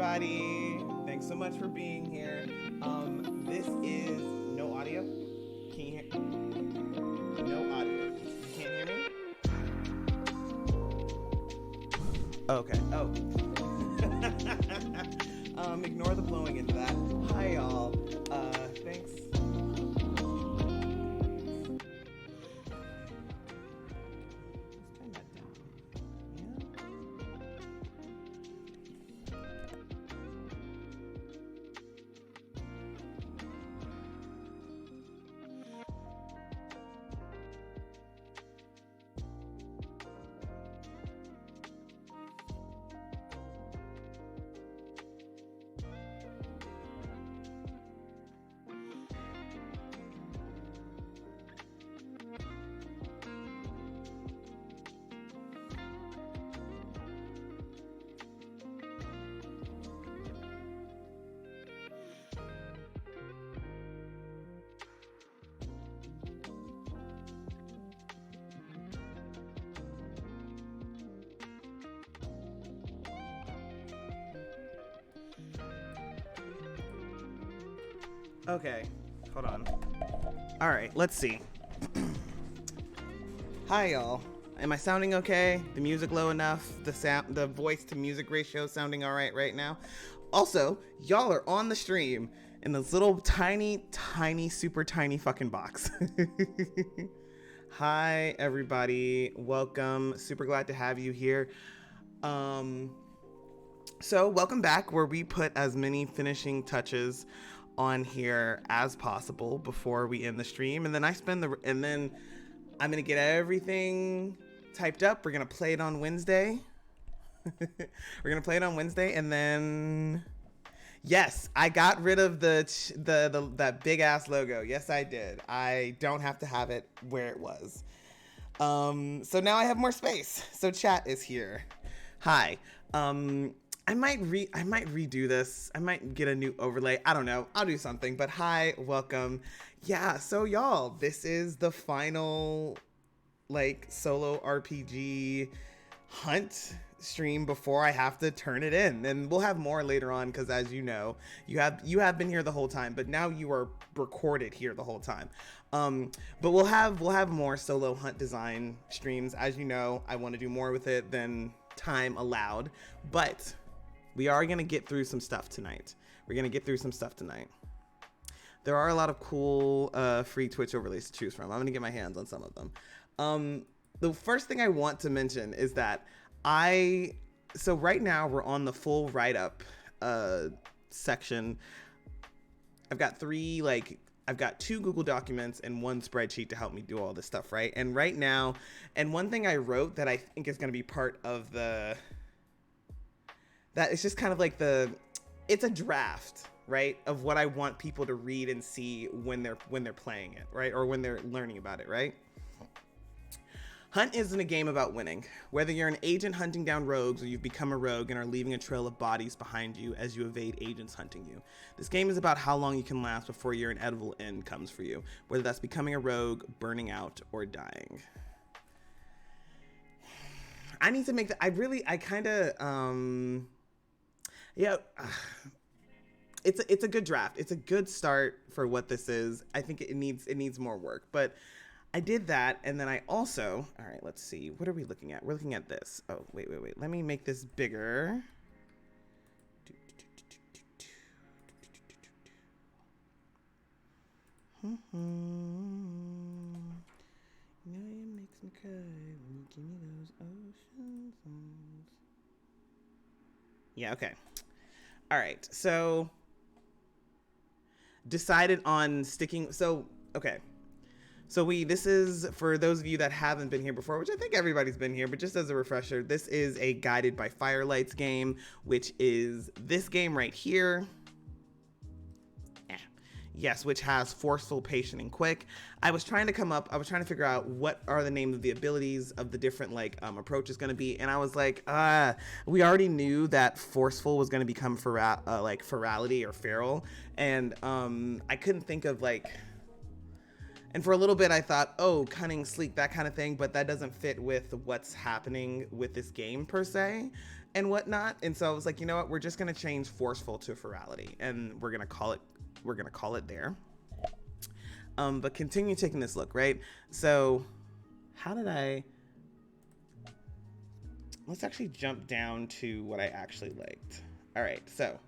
everybody. Thanks so much for being here. This is no audio. Can you hear? No audio. You can't hear me? Okay. Oh. Ignore the blowing into that. Hi, y'all. Thanks. Okay, hold on. All right, let's see. Hi, y'all. Am I sounding okay? The music low enough? The voice to music ratio sounding all right now? Also, y'all are on the stream in this little tiny, super tiny fucking box. Hi, everybody. Welcome. Super glad to have you here. So welcome back, where we put as many finishing touches on here as possible before we end the stream, and then and then I'm gonna get everything typed up. We're gonna play it on Wednesday. We're gonna play it on Wednesday, and then yes, I got rid of that big ass logo. Yes, I did. I don't have to have it where it was. So now I have more space. So chat is here. Hi. I might redo this. I might get a new overlay. I don't know. I'll do something. But hi, welcome. Yeah, so y'all, this is the final solo RPG hunt stream before I have to turn it in. And we'll have more later on, because as you know, you have been here the whole time, but now you are recorded here the whole time. But we'll have more solo hunt design streams. As you know, I want to do more with it than time allowed, but we are going to get through some stuff tonight. There are a lot of cool free Twitch overlays to choose from. I'm going to get my hands on some of them. The first thing I want to mention is that so right now we're on the full write-up section. I've got two Google documents and one spreadsheet to help me do all this stuff, right? And right now, and one thing I wrote that I think is going to be part of that it's just kind of it's a draft, right, of what I want people to read and see when they're playing it, right, or when they're learning about it, right? Hunt isn't a game about winning. Whether you're an agent hunting down rogues or you've become a rogue and are leaving a trail of bodies behind you as you evade agents hunting you. This game is about how long you can last before your inevitable end comes for you, whether that's becoming a rogue, burning out, or dying. I need to make that. It's a good draft. It's a good start for what this is. I think it needs more work, but I did that, and then I also, all right, let's see. What are we looking at? We're looking at this. Oh, wait. Let me make this bigger. You know it makes me cry when you give me those ocean songs. Yeah, okay. All right, so decided on sticking, okay. So this is, for those of you that haven't been here before, which I think everybody's been here, but just as a refresher, this is a Guided by Firelights game, which is this game right here. Yes, which has Forceful, Patient, and Quick. I was trying to figure out what are the names of the abilities of the different approaches going to be, and I was like, we already knew that Forceful was going to become Ferality or Feral, and I couldn't think of And for a little bit, I thought, oh, cunning, sleek, that kind of thing, but that doesn't fit with what's happening with this game per se and whatnot. And so I was like, you know what? We're just gonna change forceful to ferality, and we're gonna call it there. But continue taking this look, right? So how did I? Let's actually jump down to what I actually liked. All right, so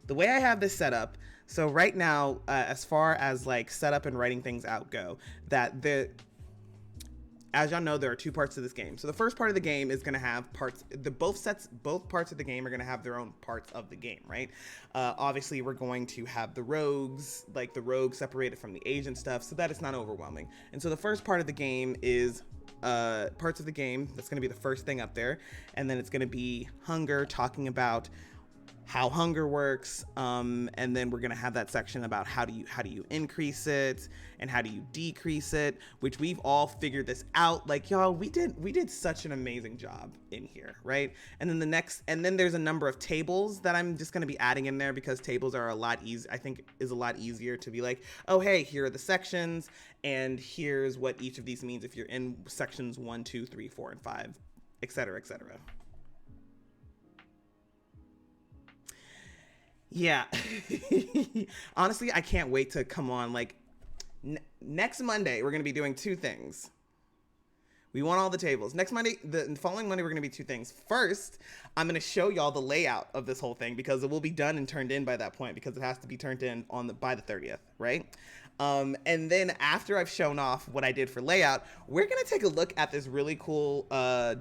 the way I have this set up, so right now, as far as like setup and writing things out go, as y'all know, there are two parts to this game. So the first part of the game is going to have parts, both parts of the game are going to have their own parts of the game, right? Obviously, we're going to have the rogues, like the rogues separated from the agent stuff, so that it's not overwhelming. And so the first part of the game is parts of the game. That's going to be the first thing up there. And then it's going to be hunger, talking about how hunger works, and then we're gonna have that section about how do you increase it and how do you decrease it, which we've all figured this out. Like, y'all, we did such an amazing job in here, right? And then there's a number of tables that I'm just gonna be adding in there because tables are a lot easier to be like, oh hey, here are the sections and here's what each of these means if you're in sections 1, 2, 3, 4, and 5, etc., etc. Yeah. Honestly, I can't wait to come on. Like, next Monday, we're going to be doing two things. We want all the tables. Next Monday, the following Monday, we're going to be two things. First, I'm going to show y'all the layout of this whole thing because it will be done and turned in by that point because it has to be turned in by the 30th, right? And then after I've shown off what I did for layout, we're going to take a look at this really cool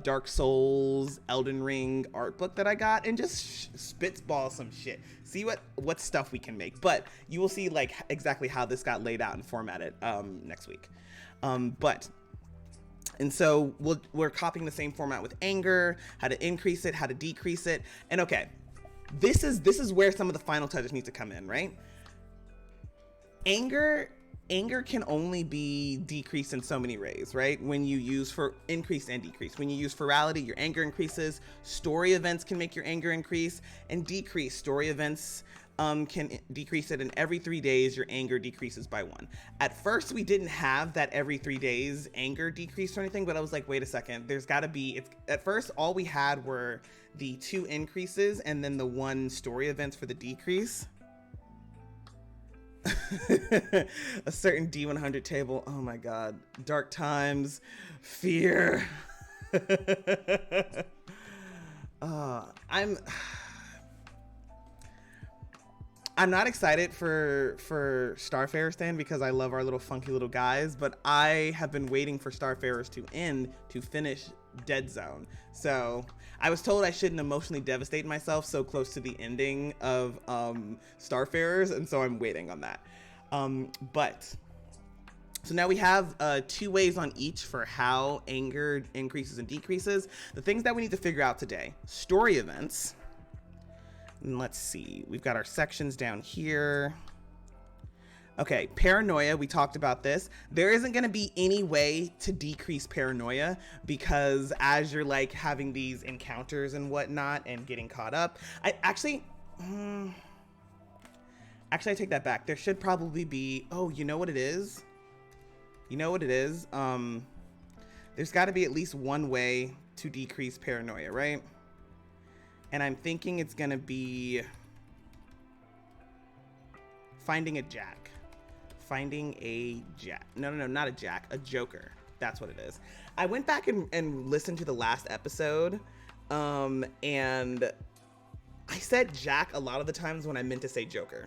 Dark Souls Elden Ring art book that I got and just spitball some shit. See what stuff we can make. But you will see like exactly how this got laid out and formatted next week. And so we're copying the same format with anger, how to increase it, how to decrease it. And okay, this is where some of the final touches need to come in, right? Anger can only be decreased in so many ways, right? When you use for increase and decrease. When you use ferality, your anger increases. Story events can make your anger increase and decrease. Story events can decrease it, and every 3 days your anger decreases by 1. At first we didn't have that every 3 days anger decrease or anything, but I was like, wait a second, there's got to be. At first all we had were the 2 increases and then the 1 story events for the decrease. A certain D100 table, oh my god, dark times, fear. I'm not excited for Starfarer Stand because I love our little funky little guys, but I have been waiting for Starfarers to end to finish Dead Zone. So I was told I shouldn't emotionally devastate myself so close to the ending of Starfarers, and so I'm waiting on that. So now we have 2 ways on each for how anger increases and decreases. The things that we need to figure out today: story events. And let's see, we've got our sections down here. Okay, paranoia, we talked about this. There isn't gonna be any way to decrease paranoia because as you're like having these encounters and whatnot and getting caught up, I take that back. There should probably be, oh, you know what it is? There's gotta be at least one way to decrease paranoia, right? And I'm thinking it's gonna be finding a jack. No, not a jack, a joker. That's what it is. I went back and listened to the last episode, and I said jack a lot of the times when I meant to say joker.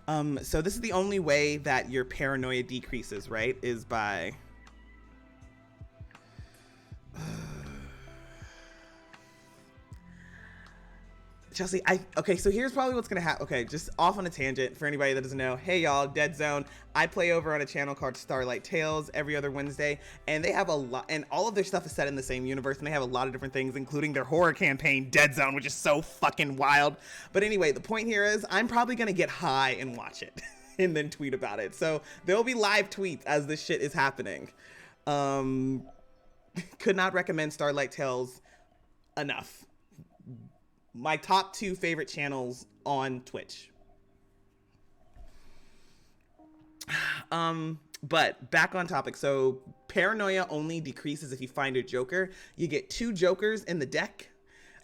So this is the only way that your paranoia decreases, right? Is by Chelsea, okay, so here's probably what's gonna happen. Okay, just off on a tangent for anybody that doesn't know. Hey y'all, Dead Zone. I play over on a channel called Starlight Tales every other Wednesday, and they have a lot, and all of their stuff is set in the same universe, and they have a lot of different things, including their horror campaign, Dead Zone, which is so fucking wild. But anyway, the point here is I'm probably gonna get high and watch it, and then tweet about it. So there'll be live tweets as this shit is happening. Could not recommend Starlight Tales enough. My top 2 favorite channels on Twitch. But back on topic. So paranoia only decreases if you find a joker. You get 2 jokers in the deck.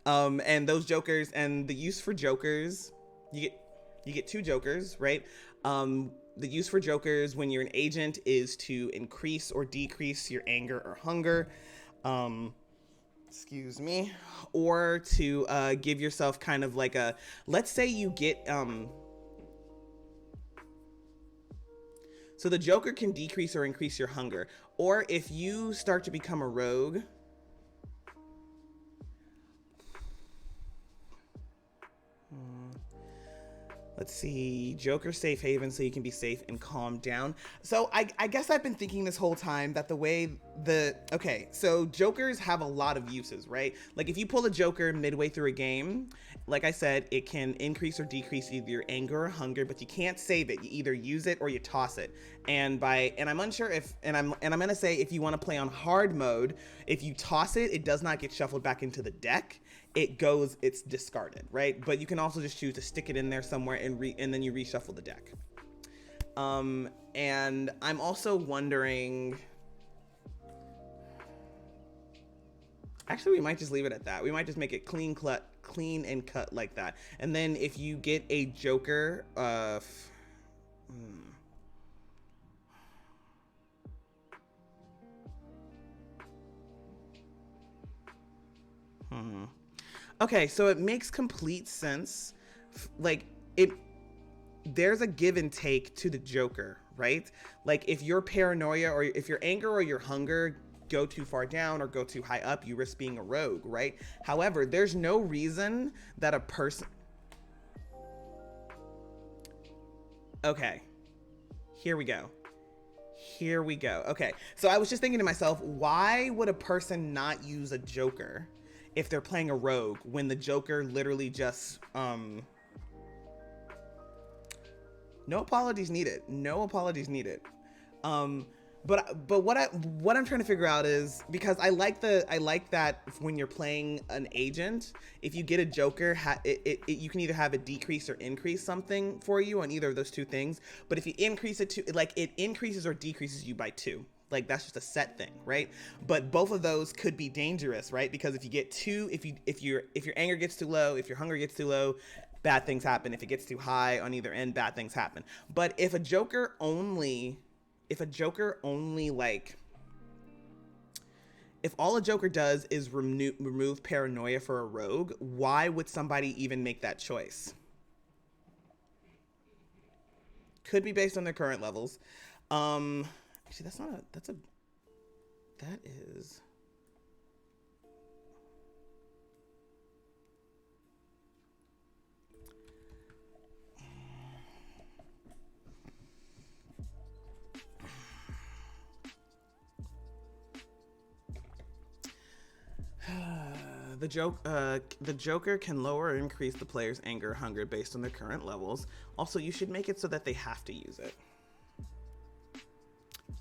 And those jokers, and the use for jokers, you get 2 jokers, right? The use for jokers when you're an agent is to increase or decrease your anger or hunger. Excuse me. Or to give yourself kind of like a, let's say you get so the joker can decrease or increase your hunger. Or if you start to become a rogue, let's see, Joker safe haven, so you can be safe and calm down. So I guess I've been thinking this whole time that the way okay, so Jokers have a lot of uses, right? Like if you pull a Joker midway through a game, like I said, it can increase or decrease either your anger or hunger, but you can't save it. You either use it or you toss it. And I'm unsure if, and I'm gonna say if you want to play on hard mode, if you toss it, it does not get shuffled back into the deck. It's discarded, right? But you can also just choose to stick it in there somewhere and then you reshuffle the deck. And I'm also wondering, actually, we might just leave it at that. We might just make it clean and cut like that. And then if you get a Joker, Okay, so it makes complete sense. Like there's a give and take to the Joker, right? Like if your paranoia or if your anger or your hunger go too far down or go too high up, you risk being a rogue, right? However, there's no reason that a person... Okay, here we go. Okay, so I was just thinking to myself, why would a person not use a Joker if they're playing a rogue when the Joker literally just no apologies needed. But what I'm trying to figure out is, because I like that when you're playing an agent, if you get a Joker, you can either have it decrease or increase something for you on either of those 2 things. But if you increase it to, like, it increases or decreases you by 2. Like that's just a set thing, right? But both of those could be dangerous, right? Because if you get 2, if your anger gets too low, if your hunger gets too low, bad things happen. If it gets too high on either end, bad things happen. But if a Joker only like, if all a Joker does is remove paranoia for a rogue, why would somebody even make that choice? Could be based on their current levels. Actually, that is... The Joker can lower or increase the player's anger or hunger based on their current levels. Also, you should make it so that they have to use it.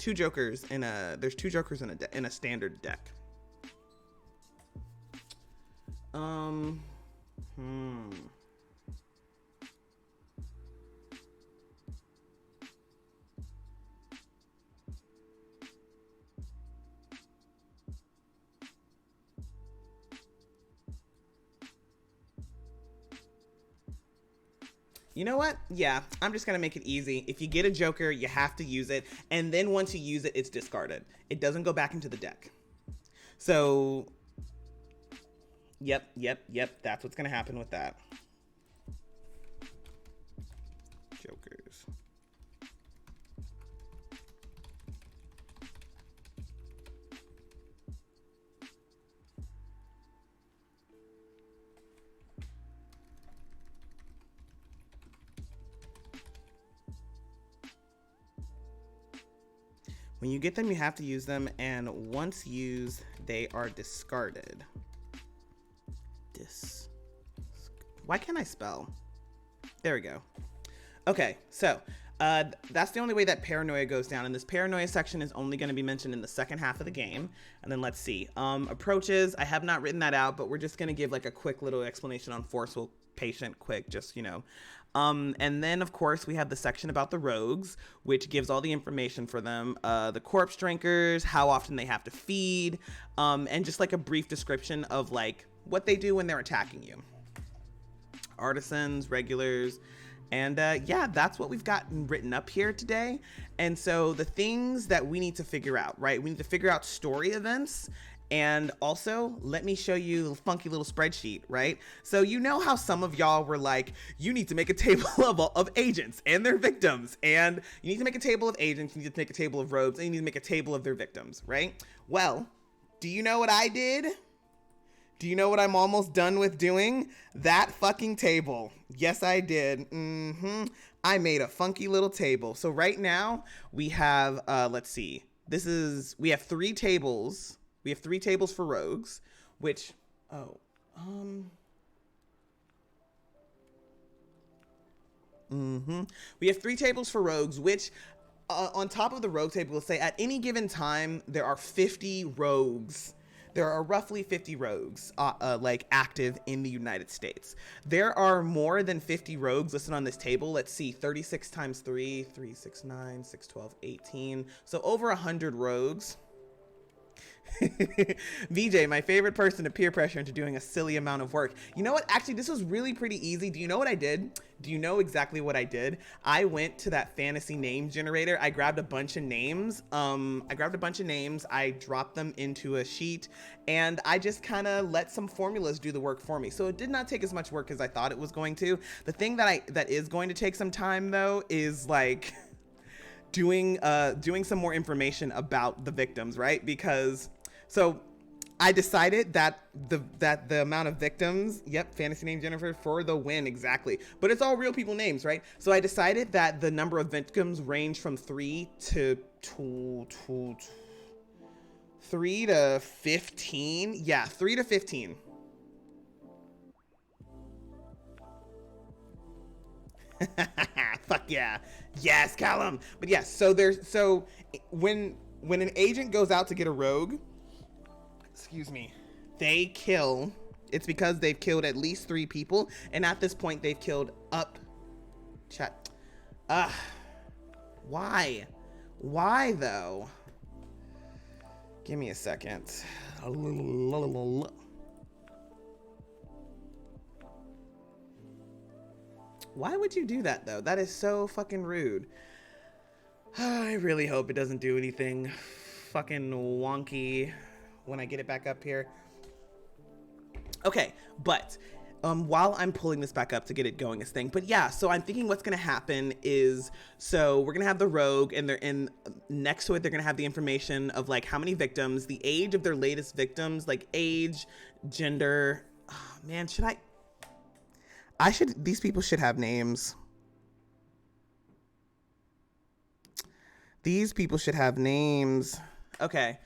There's 2 Jokers in a standard deck. You know what? Yeah, I'm just gonna make it easy. If you get a Joker, you have to use it, and then once you use it, it's discarded. It doesn't go back into the deck. So, yep, that's what's gonna happen with that. Jokers. When you get them, you have to use them, and once used, they are discarded. Why can't I spell? There we go. Okay, so that's the only way that paranoia goes down, and this paranoia section is only going to be mentioned in the second half of the game. And then let's see. Approaches, I have not written that out, but we're just going to give like a quick little explanation on forceful, patient, quick, just, you know. And then, of course, we have the section about the rogues, which gives all the information for them, the corpse drinkers, how often they have to feed, and just like a brief description of like what they do when they're attacking you. Artisans, regulars, and yeah, that's what we've got written up here today. And so the things that we need to figure out, right? We need to figure out story events. And also, let me show you a funky little spreadsheet, right? So you know how some of y'all were like, you need to make a table of agents and their victims. And you need to make a table of agents, you need to make a table of rogues, and you need to make a table of their victims, right? Well, do you know what I did? Do you know what I'm almost done with doing? That fucking table. Yes, I did. I made a funky little table. So right now we have, let's see. We have 3 tables. We have 3 tables for rogues, which, we have 3 tables for rogues, which on top of the rogue table will say at any given time, there are 50 rogues. There are roughly 50 rogues like active in the United States. There are more than 50 rogues listed on this table. Let's see, 36 times 3, 3, 6, 9, 6, 12, 18. So over 100 rogues. VJ, my favorite person to peer pressure into doing a silly amount of work. You know what? Actually, this was really pretty easy. Do you know what I did? Do you know exactly what I did? I went to that fantasy name generator. I grabbed a bunch of names. I dropped them into a sheet, and I just kind of let some formulas do the work for me. So it did not take as much work as I thought it was going to. The thing that is going to take some time though is like doing some more information about the victims, right? Because so I decided that the amount of victims, yep, fantasy name Jennifer for the win, exactly. But it's all real people names, right? So I decided that the number of victims range from 3 to 15. Yeah, 3 to 15. Fuck yeah. Yes, Callum. But yes, so when an agent goes out to get a rogue, they kill. It's because they've killed at least 3 people, and at this point they've killed up chat. Why though? Give me a second. Why would you do that though? That is so fucking rude. I really hope it doesn't do anything fucking wonky when I get it back up here. Okay, but while I'm pulling this back up to get it going this thing, but yeah, so I'm thinking what's gonna happen is, so we're gonna have the rogue, and they're in next to it, they're gonna have the information of like how many victims, the age of their latest victims, like age, gender. Oh, man, these people should have names. These people should have names. Okay.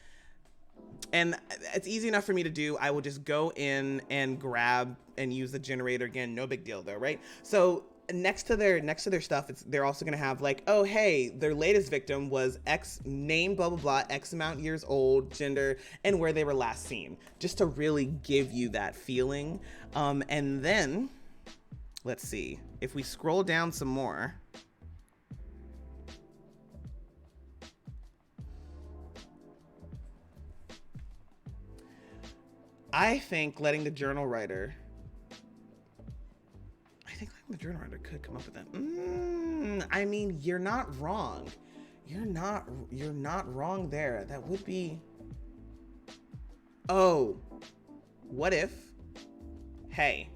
And it's easy enough for me to do. I will just go in and grab and use the generator again. No big deal though, right? So next to their stuff, they're also gonna have like, oh hey, their latest victim was X name, blah blah blah, X amount years old, gender, and where they were last seen, just to really give you that feeling. And then let's see if we scroll down some more. I think letting the journal writer could come up with that. I mean, you're not wrong. You're not wrong there. That would be. Oh, what if? Hey,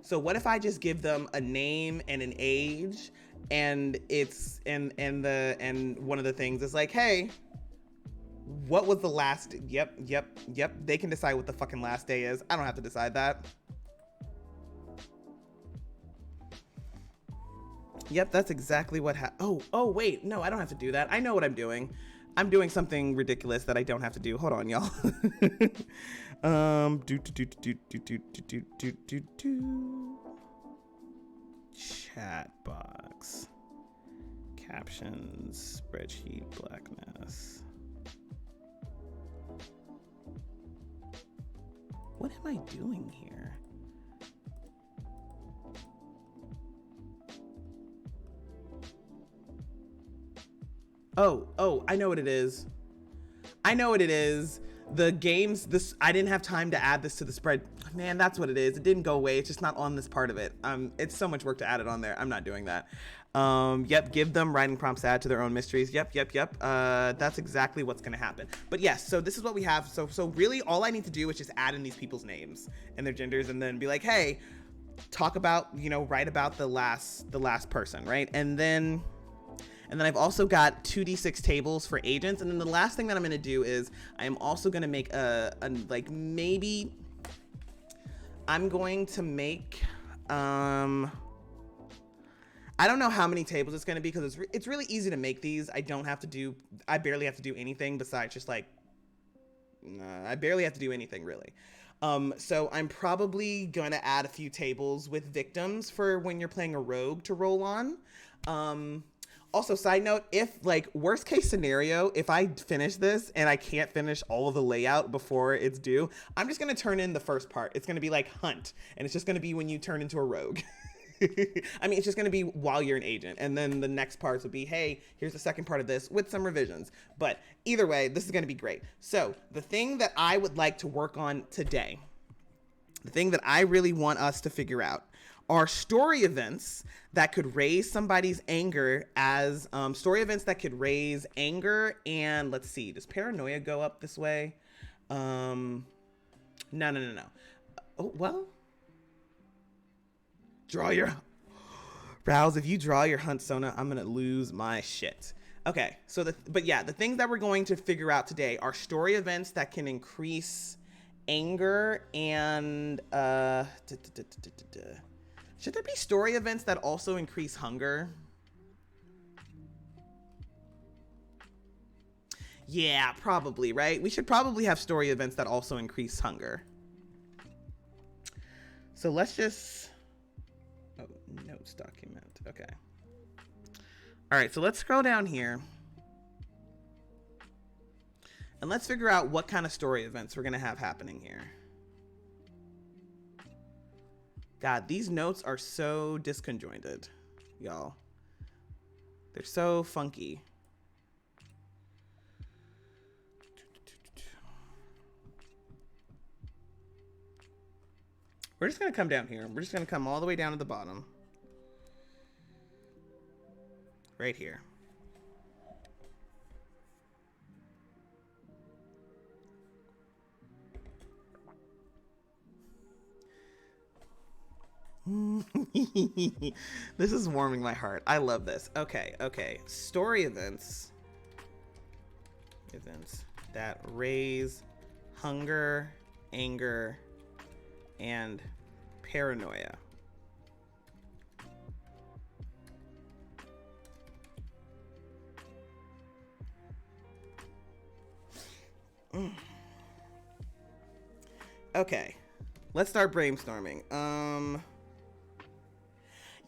so what if I just give them a name and an age, and it's and one of the things is like, hey, what was the last? Yep. They can decide what the fucking last day is. I don't have to decide that. Yep, that's exactly what oh, wait. No, I don't have to do that. I know what I'm doing. I'm doing something ridiculous that I don't have to do. Hold on, y'all. Chat box. Captions. Spreadsheet. Blackness. What am I doing here? Oh, I know what it is. I know what it is. The games, this, I didn't have time to add this to the spread. Man, that's what it is. It didn't go away. It's just not on this part of it. It's so much work to add it on there. I'm not doing that. Yep, give them writing prompts to add to their own mysteries. Yep. That's exactly what's gonna happen. But yes, so this is what we have. So really all I need to do is just add in these people's names and their genders and then be like, hey, talk about, you know, write about the last person, right? And then I've also got 2d6 tables for agents. And then the last thing that I'm going to do is I am also going to make like maybe I'm going to make, I don't know how many tables it's going to be because it's really easy to make these. I barely have to do anything besides just like, I barely have to do anything really. So I'm probably going to add a few tables with victims for when you're playing a rogue to roll on. Also, side note, if like worst case scenario, if I finish this and I can't finish all of the layout before it's due, I'm just going to turn in the first part. It's going to be like hunt, and it's just going to be when you turn into a rogue. I mean, it's just going to be while you're an agent. And then the next parts will be, hey, here's the second part of this with some revisions. But either way, this is going to be great. So the thing that I would like to work on today, the thing that I really want us to figure out are story events that could raise somebody's anger as story events that could raise anger. And let's see, does paranoia go up this way? No. Oh, well, draw your Rouse. If you draw your hunt Sona, I'm going to lose my shit. Okay. So the things that we're going to figure out today are story events that can increase anger and, should there be story events that also increase hunger? Yeah, probably, right? We should probably have story events that also increase hunger. So let's just... Oh, notes document. Okay. All right, so let's scroll down here. And let's figure out what kind of story events we're going to have happening here. God, these notes are so disconjointed, y'all. They're so funky. We're just going to come down here. We're just going to come all the way down to the bottom. Right here. This is warming my heart. I love this. Okay. Story events that raise hunger, anger, and paranoia. Okay, let's start brainstorming.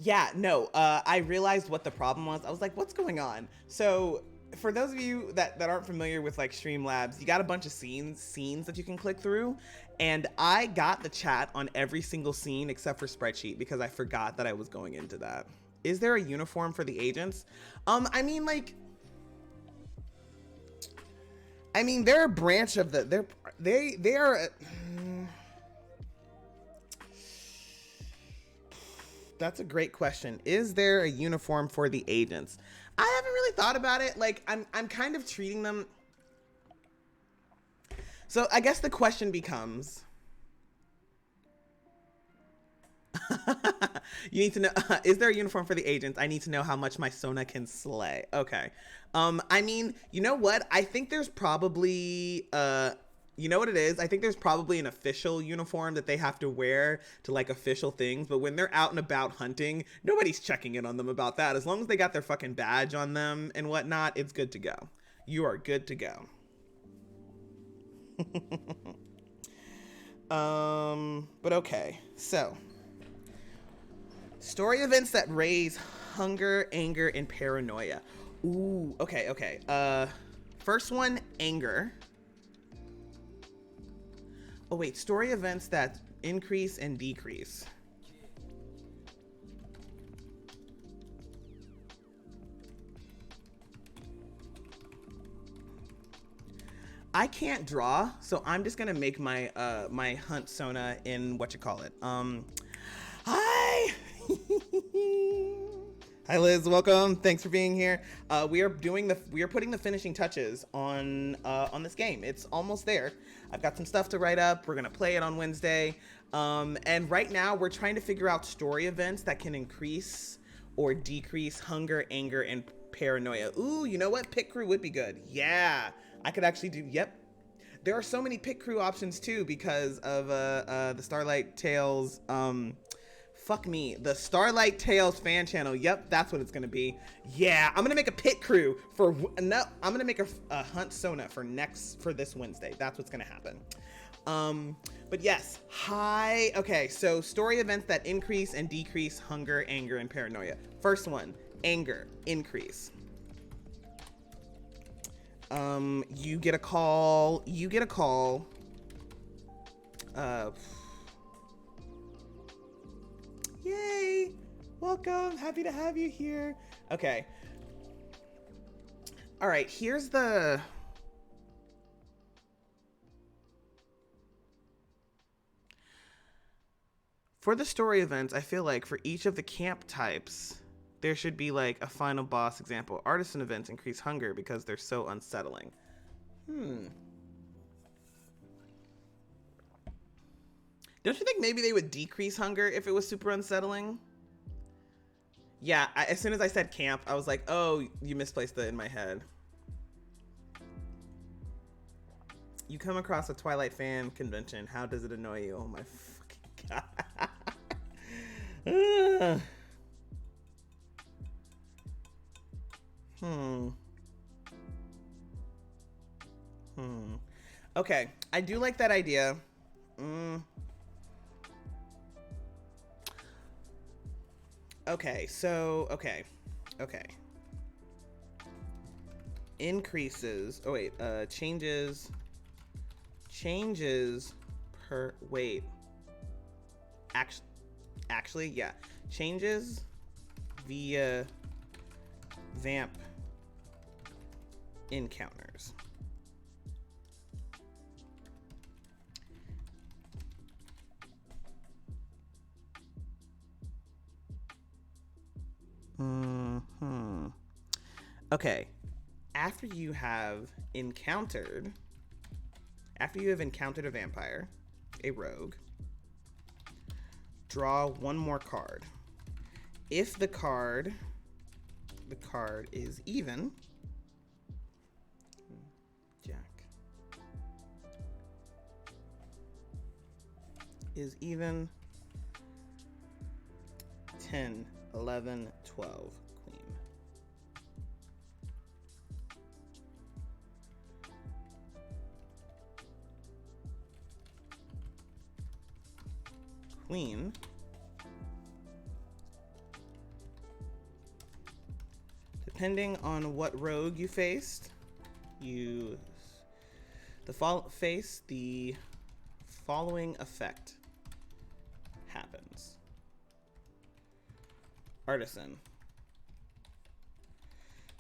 Yeah, no, I realized what the problem was. I was like, what's going on? So for those of you that aren't familiar with like Streamlabs, you got a bunch of scenes that you can click through. And I got the chat on every single scene except for spreadsheet because I forgot that I was going into that. Is there a uniform for the agents? I mean, they're a branch of the, they are, that's a great question. Is there a uniform for the agents? I haven't really thought about it. Like, I'm kind of treating them. So I guess the question becomes, you need to know, is there a uniform for the agents? I need to know how much my Sona can slay. Okay. I mean, you know what? I think there's probably, you know what it is? I think there's probably an official uniform that they have to wear to like official things. But when they're out and about hunting, nobody's checking in on them about that. As long as they got their fucking badge on them and whatnot, it's good to go. You are good to go. But okay. So, story events that raise hunger, anger, and paranoia. Ooh, okay. First one, anger. Oh wait, story events that increase and decrease. I can't draw, so I'm just gonna make my my hunt Sona in what you call it. Hi. Hi Liz, welcome. Thanks for being here. We are putting the finishing touches on this game. It's almost there. I've got some stuff to write up. We're gonna play it on Wednesday. And right now we're trying to figure out story events that can increase or decrease hunger, anger, and paranoia. Ooh, you know what? Pit crew would be good. Yeah, I could actually do, yep. There are so many pit crew options too because of the Starlight Tales, fuck me, the Starlight Tales fan channel. Yep, that's what it's gonna be. Yeah, I'm gonna make a pit crew for, no, I'm gonna make a hunt Sona for this Wednesday. That's what's gonna happen. But yes, hi. Okay, so story events that increase and decrease hunger, anger, and paranoia. First one, anger, increase. You get a call. Yay, welcome, happy to have you here. Okay. All right, here's the, for the story events, I feel like for each of the camp types, there should be like a final boss example. Artisan events increase hunger because they're so unsettling. Don't you think maybe they would decrease hunger if it was super unsettling? Yeah, as soon as I said camp, I was like, oh, you misplaced it in my head. You come across a Twilight fan convention. How does it annoy you? Oh my fucking god. Okay, I do like that idea. Okay, so, okay. Increases, oh wait, changes per, wait. Actually, yeah. Changes via vamp encounters. Okay, after you have encountered a vampire, a rogue, draw one more card. If the card is even, Jack, is even, 10, 11, 12, queen. Queen depending on what rogue you faced, the following effect happens. Artisan,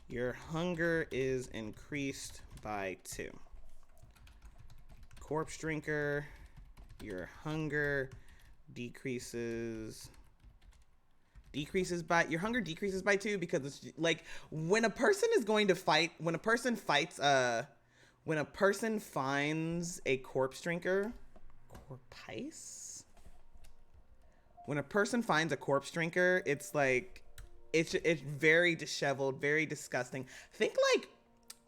your hunger is increased by 2. Corpse Drinker, your hunger decreases by, your hunger decreases by 2 because it's like when a person finds a corpse drinker, when a person finds a corpse drinker, it's like it's very disheveled, very disgusting. Think like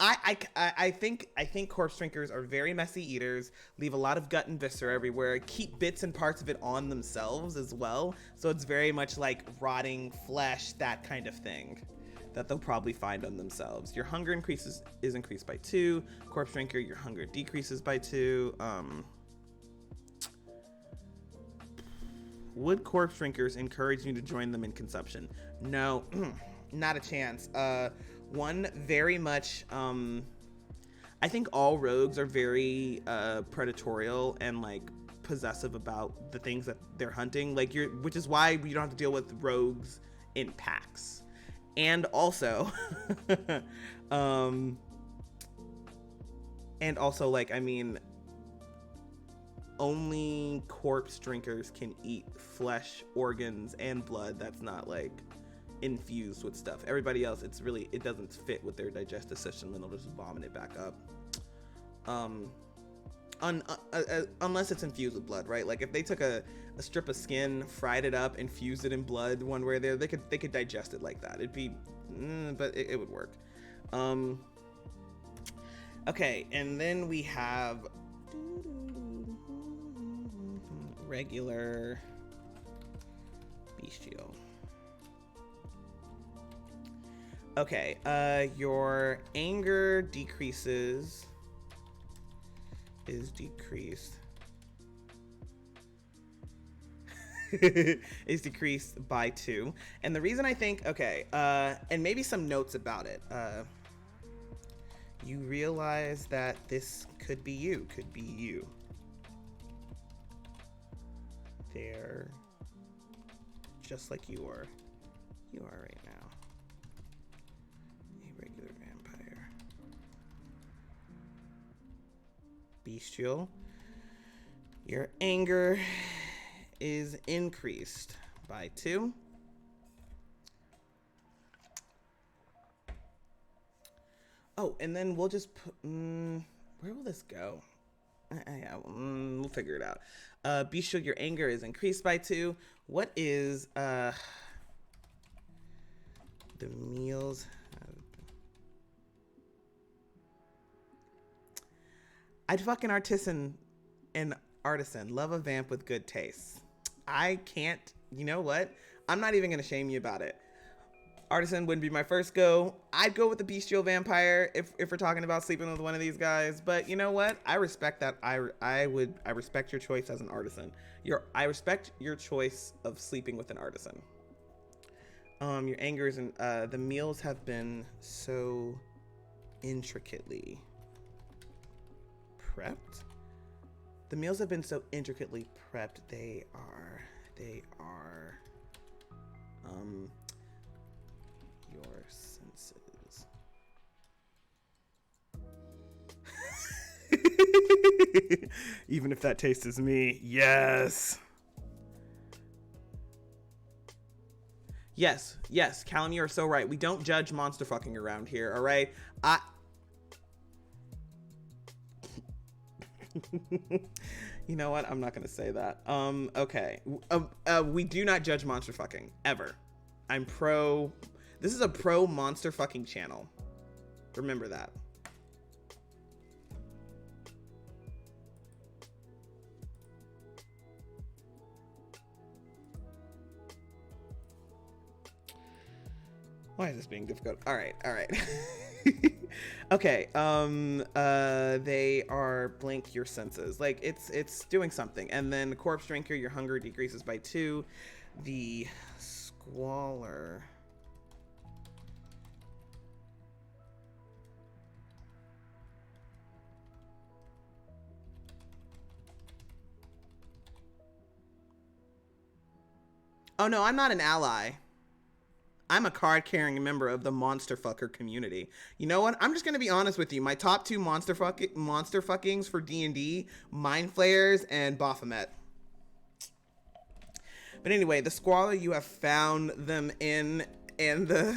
I think corpse drinkers are very messy eaters, leave a lot of gut and viscera everywhere, keep bits and parts of it on themselves as well. So it's very much like rotting flesh, that kind of thing that they'll probably find on themselves. Your hunger is increased by 2. Corpse drinker, your hunger decreases by 2. Would corpse drinkers encourage you to join them in consumption? No, not a chance. One, very much, I think all rogues are very predatorial and like possessive about the things that they're hunting, like which is why you don't have to deal with rogues in packs. And also And also, like, I mean, only corpse drinkers can eat flesh, organs, and blood that's not like infused with stuff. Everybody else, it doesn't fit with their digestive system, and they'll just vomit it back up. Unless it's infused with blood, right? Like if they took a strip of skin, fried it up, infused it in blood one way or the other, they could digest it like that. It'd be, but it would work. Okay, and then we have regular bestial. Okay, your anger decreased is decreased by 2. And the reason I think, okay, and maybe some notes about it. You realize that this could be you. They're just like you are right now. A regular vampire. Bestial. Your anger is increased by 2. Oh, and then we'll just put, where will this go? Yeah, we'll figure it out. Bestial, your anger is increased by 2. What is, the meals? I'd fucking artisan and artisan. Love a vamp with good taste. I can't, you know what? I'm not even gonna shame you about it. Artisan wouldn't be my first go. I'd go with the bestial vampire if we're talking about sleeping with one of these guys. But you know what? I respect that. I respect your choice as an artisan. I respect your choice of sleeping with an artisan. Your anger is in, the meals have been so intricately prepped. The meals have been so intricately prepped. They are your senses. Even if that taste is me. Yes. Yes, Callum, you are so right. We don't judge monster fucking around here, all right? You know what? I'm not gonna say that. Okay. We do not judge monster fucking ever. This is a pro monster fucking channel. Remember that. Why is this being difficult? All right. Okay. They are blink your senses. Like it's doing something. And then corpse drinker, your hunger decreases by 2. The squalor. Oh no, I'm not an ally. I'm a card-carrying member of the monster fucker community. You know what? I'm just gonna be honest with you. My top 2 monster fuckings for D&D, Mind Flayers and Baphomet. But anyway, the squalor you have found them in, and the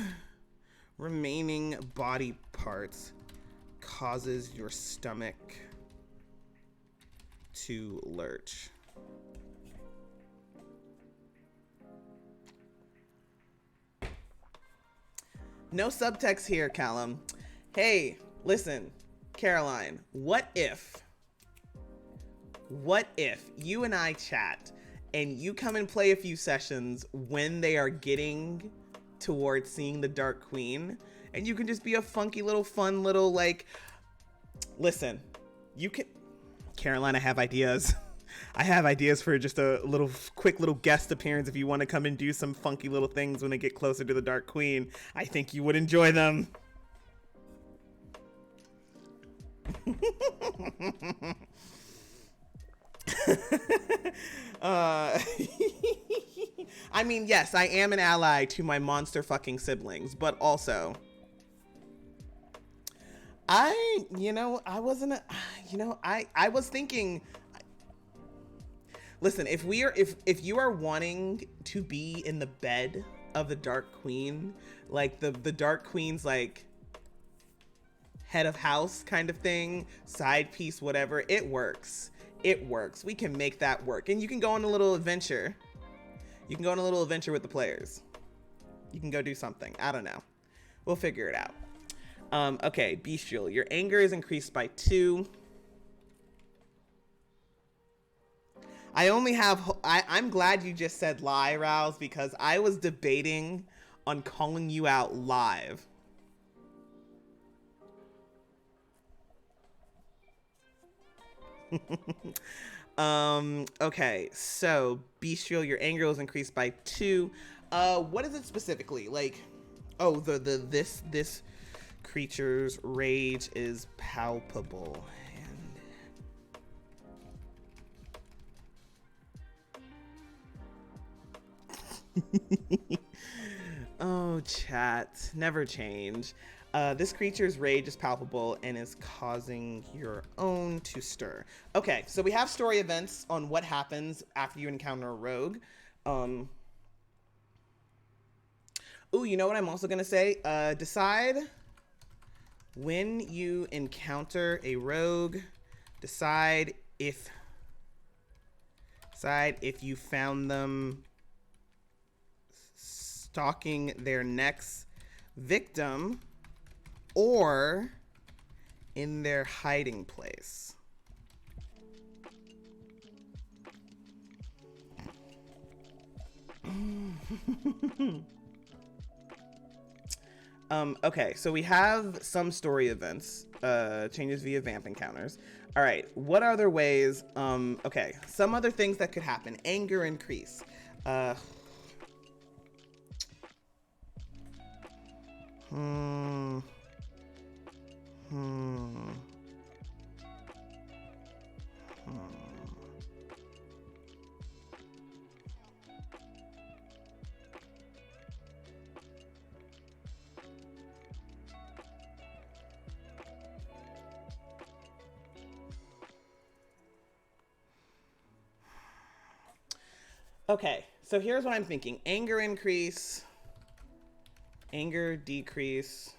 remaining body parts causes your stomach to lurch. No subtext here, Callum. Hey, listen, Caroline, what if you and I chat and you come and play a few sessions when they are getting towards seeing the Dark Queen, and you can just be a funky little fun little, like, listen, you can, Caroline, I have ideas. I have ideas for just a little quick little guest appearance if you want to come and do some funky little things when they get closer to the Dark Queen. I think you would enjoy them. I mean, yes, I am an ally to my monster fucking siblings, but also I wasn't, I was thinking, listen, if you are wanting to be in the bed of the Dark Queen, like the Dark Queen's like head of house kind of thing, side piece, whatever, it works. It works. We can make that work. And you can go on a little adventure. You can go on a little adventure with the players. You can go do something. I don't know. We'll figure it out. Okay, Bestial. Your anger is increased by 2. I only have... I'm glad you just said lie, Rouse, because I was debating on calling you out live. Okay, so Bestial, your anger is increased by 2. What is it specifically? Like, oh, this creature's rage is palpable. And oh, chat, never change. This creature's rage is palpable and is causing your own to stir. Okay, so we have story events on what happens after you encounter a rogue. Oh, you know what I'm also gonna say? Decide when you encounter a rogue. Decide if you found them stalking their next victim or in their hiding place. Okay, so we have some story events, changes via vamp encounters. All right, what other ways? Okay, some other things that could happen. Anger increase. Okay, so here's what I'm thinking. Anger increase, anger decrease,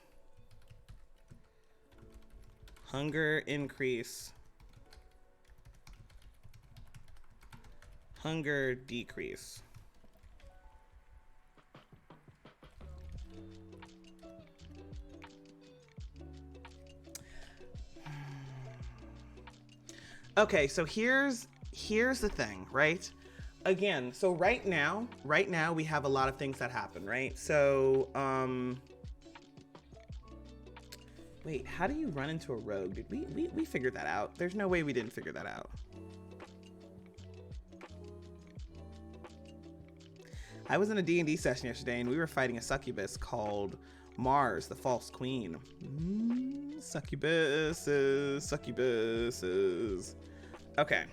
hunger increase, hunger decrease. Okay, so here's the thing, right? Again, so right now we have a lot of things that happen, right? So, wait, how do you run into a rogue? Did we figured that out? There's no way we didn't figure that out. I was in a D&D session yesterday and we were fighting a succubus called Mars, the False Queen. Succubuses. Okay.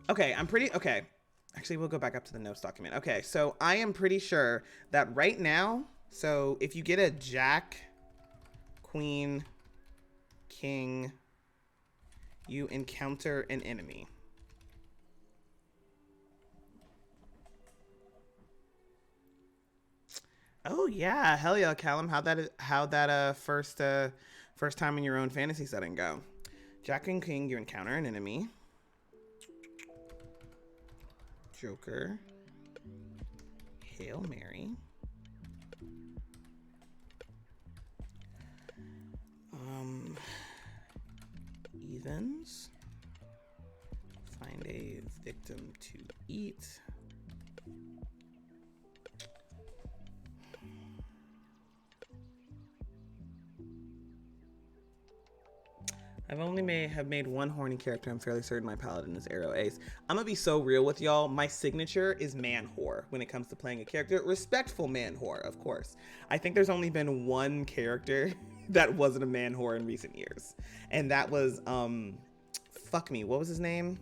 Okay, okay. Actually, we'll go back up to the notes document. Okay, so I am pretty sure that right now, so if you get a Jack, Queen, King, you encounter an enemy. Oh yeah, hell yeah, Callum. How'd that first time in your own fantasy setting go? Jack and King, you encounter an enemy. Joker. Hail Mary. Evens. Find a victim to eat. I've only have made one horny character. I'm fairly certain my paladin is Arrow Ace. I'm gonna be so real with y'all. My signature is man whore when it comes to playing a character. Respectful man whore, of course. I think there's only been one character that wasn't a man whore in recent years. And that was, fuck me, what was his name?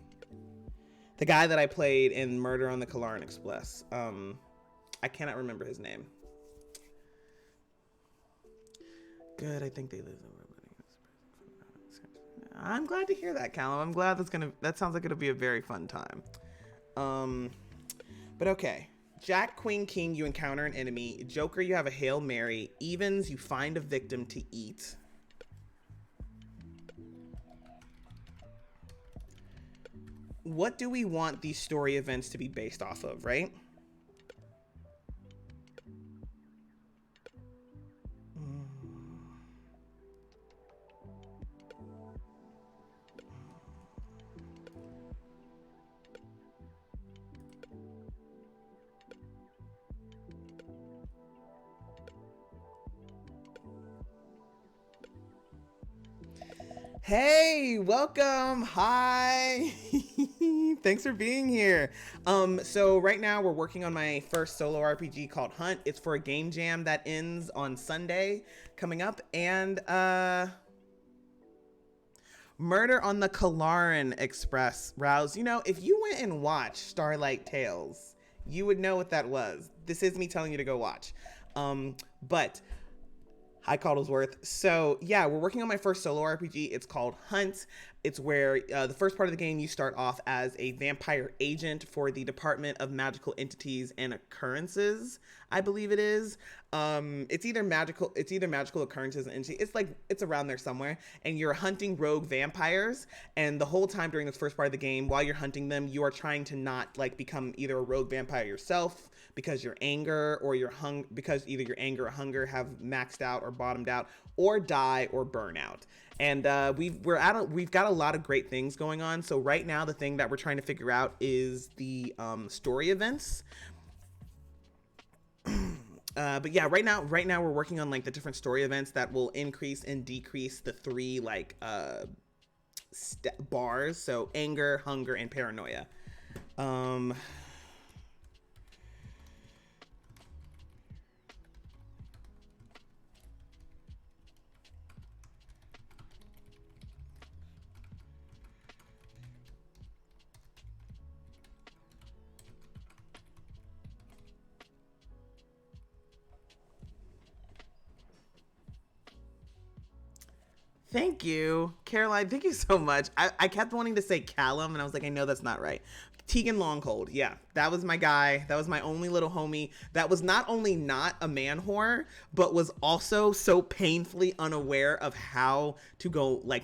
The guy that I played in Murder on the Kalaran Express. I cannot remember his name. good. I think they live. I'm glad to hear that, Callum. I'm glad that sounds like it'll be a very fun time. But okay. Jack, Queen, King, you encounter an enemy. Joker, you have a Hail Mary. Evens, you find a victim to eat. What do we want these story events to be based off of, right? Hey, welcome. Hi. Thanks for being here. So right now we're working on my first solo RPG called Hunt. It's for a game jam that ends on Sunday coming up, and Murder on the Kalaran Express. Rouse, you know, if you went and watched Starlight Tales, you would know what that was. This is me telling you to go watch. But hi, Caldwellsworth. So yeah, we're working on my first solo RPG. It's called Hunt. It's where the first part of the game, you start off as a vampire agent for the Department of Magical Entities and Occurrences, I believe it is. It's either magical occurrences and it's around there somewhere. And you're hunting rogue vampires. And the whole time during this first part of the game, while you're hunting them, you are trying to not like become either a rogue vampire yourself, because your anger or because either your anger or hunger have maxed out or bottomed out, or die or burn out. And we've got a lot of great things going on. So right now, the thing that we're trying to figure out is the story events. But yeah, right now we're working on like the different story events that will increase and decrease the three like bars. So anger, hunger, and paranoia. Thank you, Caroline. Thank you so much. I kept wanting to say Callum, and I was like, I know that's not right. Tegan Longcold. Yeah, that was my guy. That was my only little homie. That was not only not a man whore, but was also so painfully unaware of how to go, like,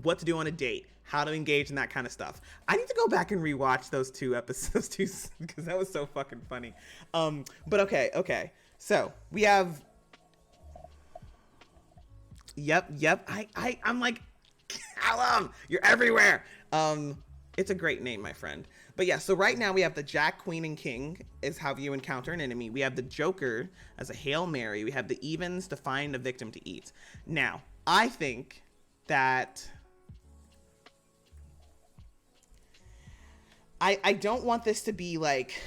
what to do on a date, how to engage in that kind of stuff. I need to go back and rewatch those two episodes too, because that was so fucking funny. But okay. So we have. Yep. I'm like, Callum, you're everywhere. It's a great name, my friend. But yeah, so right now we have the Jack, Queen, and King is how you encounter an enemy. We have the Joker as a Hail Mary. We have the Evens to find a victim to eat. Now, I think that I don't want this to be like,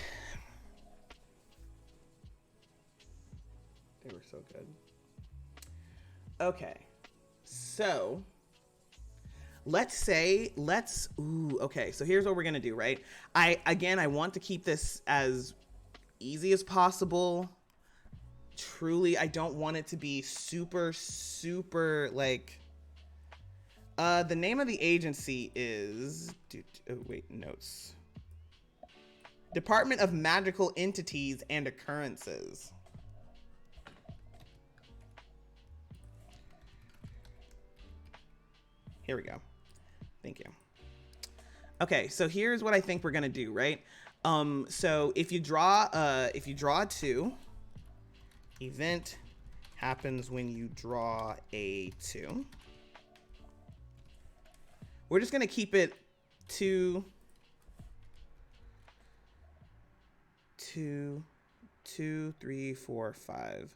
they were so good. Okay, so okay, so here's what we're gonna do, right? I want to keep this as easy as possible. Truly, I don't want it to be super like, the name of the agency is, notes. Department of Magical Entities and Occurrences. Here we go. Thank you. Okay, so here's what I think we're gonna do, right? So if you draw a 2, event happens when you draw a 2. We're just gonna keep it 2, 2, 2, 3, 4, 5.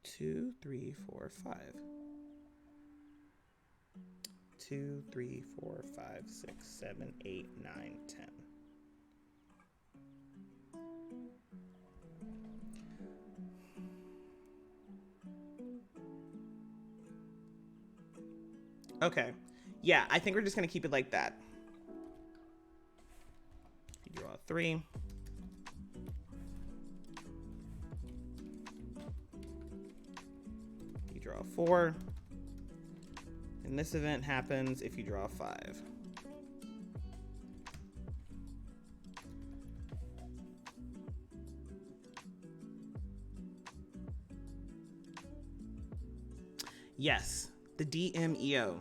2, 3, 4, 5. 2, 3, 4, 5, 6, 7, 8, 9, 10. Okay. Yeah, I think we're just going to keep it like that. You draw a 3. draw 4. And this event happens if you draw 5. Yes, the DMEO.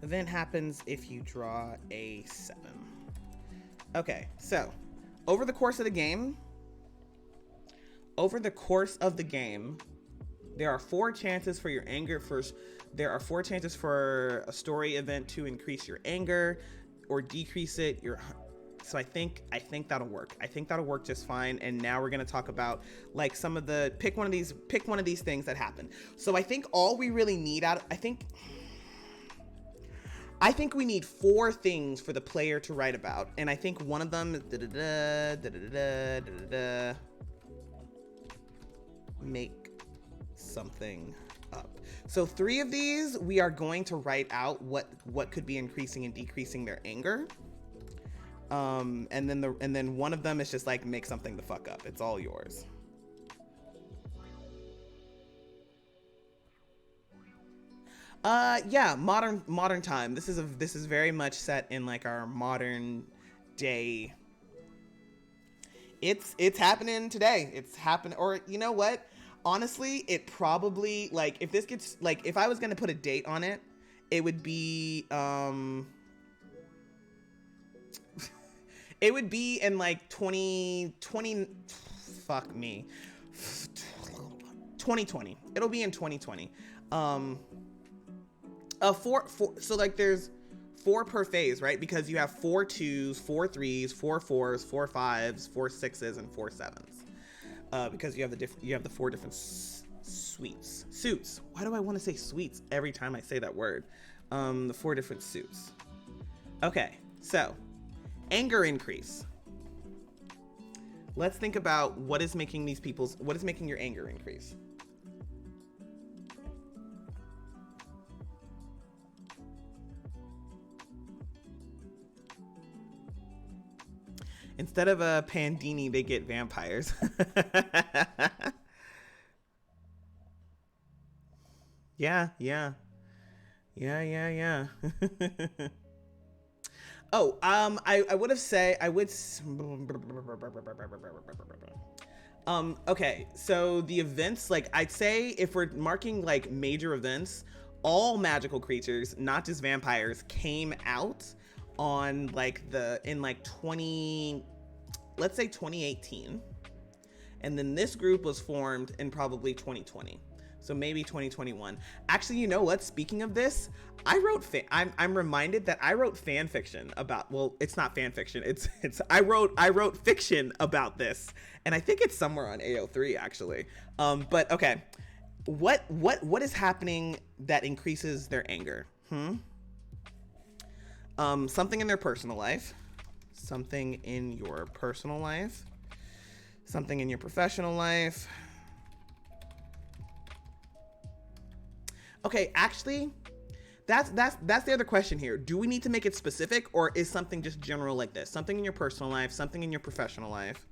Event happens if you draw a 7. Okay, so over the course of the game, there are 4 chances for your anger first. There are 4 chances for a story event to increase your anger or decrease it. So I think that'll work. I think that'll work just fine. And now we're gonna talk about like some of the pick one of these things that happen. So I think all we really need I think we need 4 things for the player to write about, and I think one of them is make something up. So 3 of these, we are going to write out what could be increasing and decreasing their anger. And then one of them is just like make something the fuck up. It's all yours. Yeah, modern time. This is very much set in like our modern day. It's happening today. It's happening, or you know what? Honestly, it probably, like, if this gets, like, if I was gonna put a date on it, it would be it would be in like 2020. Fuck me. 2020. It'll be in 2020. So like there's 4 per phase, right? Because you have 4 2s, 4 3s, 4 4s, 4 5s, 4 6s, and 4 7s. Because you have the 4 different suits. Why do I want to say suites every time I say that word? The 4 different suits. Okay, so anger increase. Let's think about what is making your anger increase. Instead of a Pandini, they get vampires. Yeah. Oh, I would have said, okay, so the events, like, I'd say if we're marking like major events, all magical creatures, not just vampires, came out on like in like 2018. And then this group was formed in probably 2020. So maybe 2021. Actually, you know what? Speaking of this, I'm reminded that I wrote fan fiction about, well, it's not fan fiction. I wrote fiction about this, and I think it's somewhere on AO3 actually. But okay. What is happening that increases their anger? Something in their personal life, something in your personal life, something in your professional life. Okay, actually, that's the other question here. Do we need to make it specific, or is something just general like this? Something in your personal life, something in your professional life.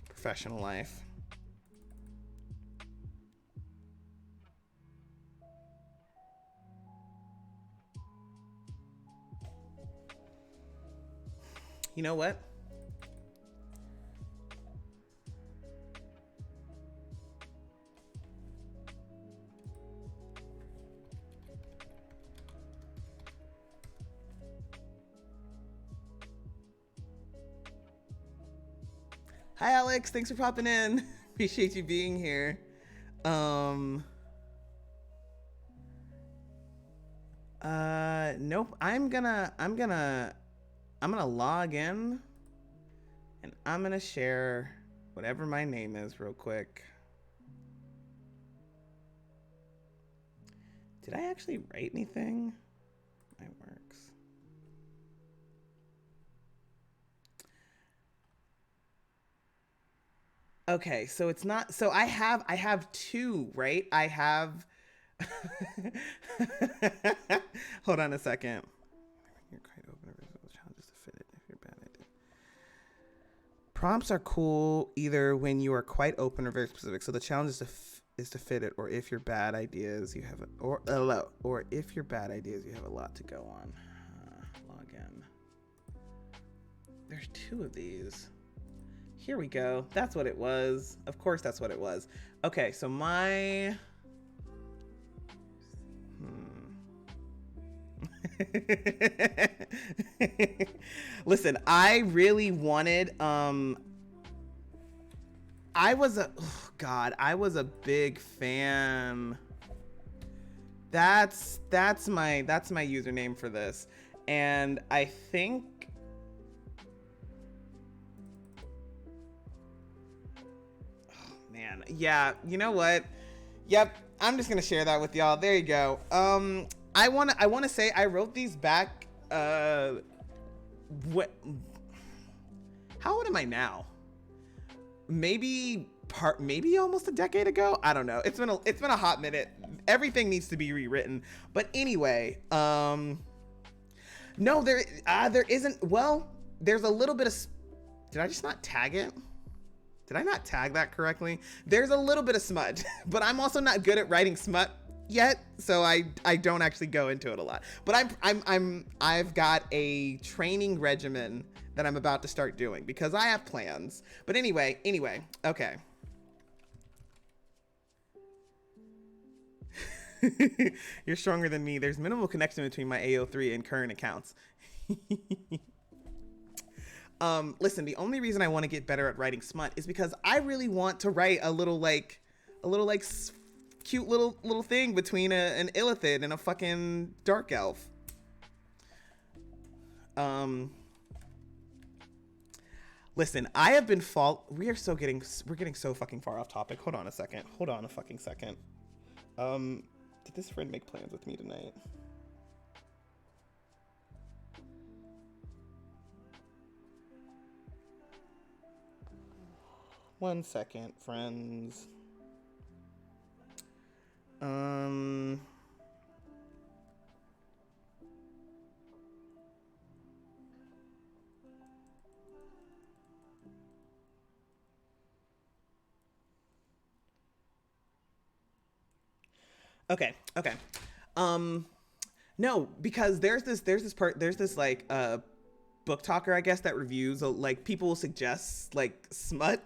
Professional life. You know what? Hi, Alex. Thanks for popping in. Appreciate you being here. Nope. I'm gonna log in, and I'm gonna share whatever my name is real quick. Did I actually write anything? My works. Okay, so it's not, so I have 2, right? I have Hold on a second. You're quite open or visible challenges to fit it if you're bad at it. Prompts are cool either when you are quite open or very specific. So the challenge is to fit it, or if you're bad ideas, you have or if you're bad ideas, you have a lot to go on. Log in. There's 2 of these. Here we go. That's what it was. Of course, that's what it was. Okay, so my. Listen, I really wanted. I was a big fan. That's my username for this, and I think. Man, yeah, you know what? Yep, I'm just gonna share that with y'all. There you go. I wanna say I wrote these back. What? How old am I now? Maybe almost a decade ago. I don't know. It's been a hot minute. Everything needs to be rewritten. But anyway, no, there isn't. Well, there's a little bit of. Did I just not tag it? Did I not tag that correctly? There's a little bit of smut, but I'm also not good at writing smut yet, so I don't actually go into it a lot. But I've got a training regimen that I'm about to start doing because I have plans. But anyway, okay. You're stronger than me. There's minimal connection between my AO3 and current accounts. Listen, the only reason I want to get better at writing smut is because I really want to write a little cute little thing between an illithid and a fucking dark elf. Listen, I have been we're getting so fucking far off topic. Hold on a fucking second. Did this friend make plans with me tonight? One second, friends. Okay. No, because there's this like book talker, I guess, that reviews, like, people will suggest like smut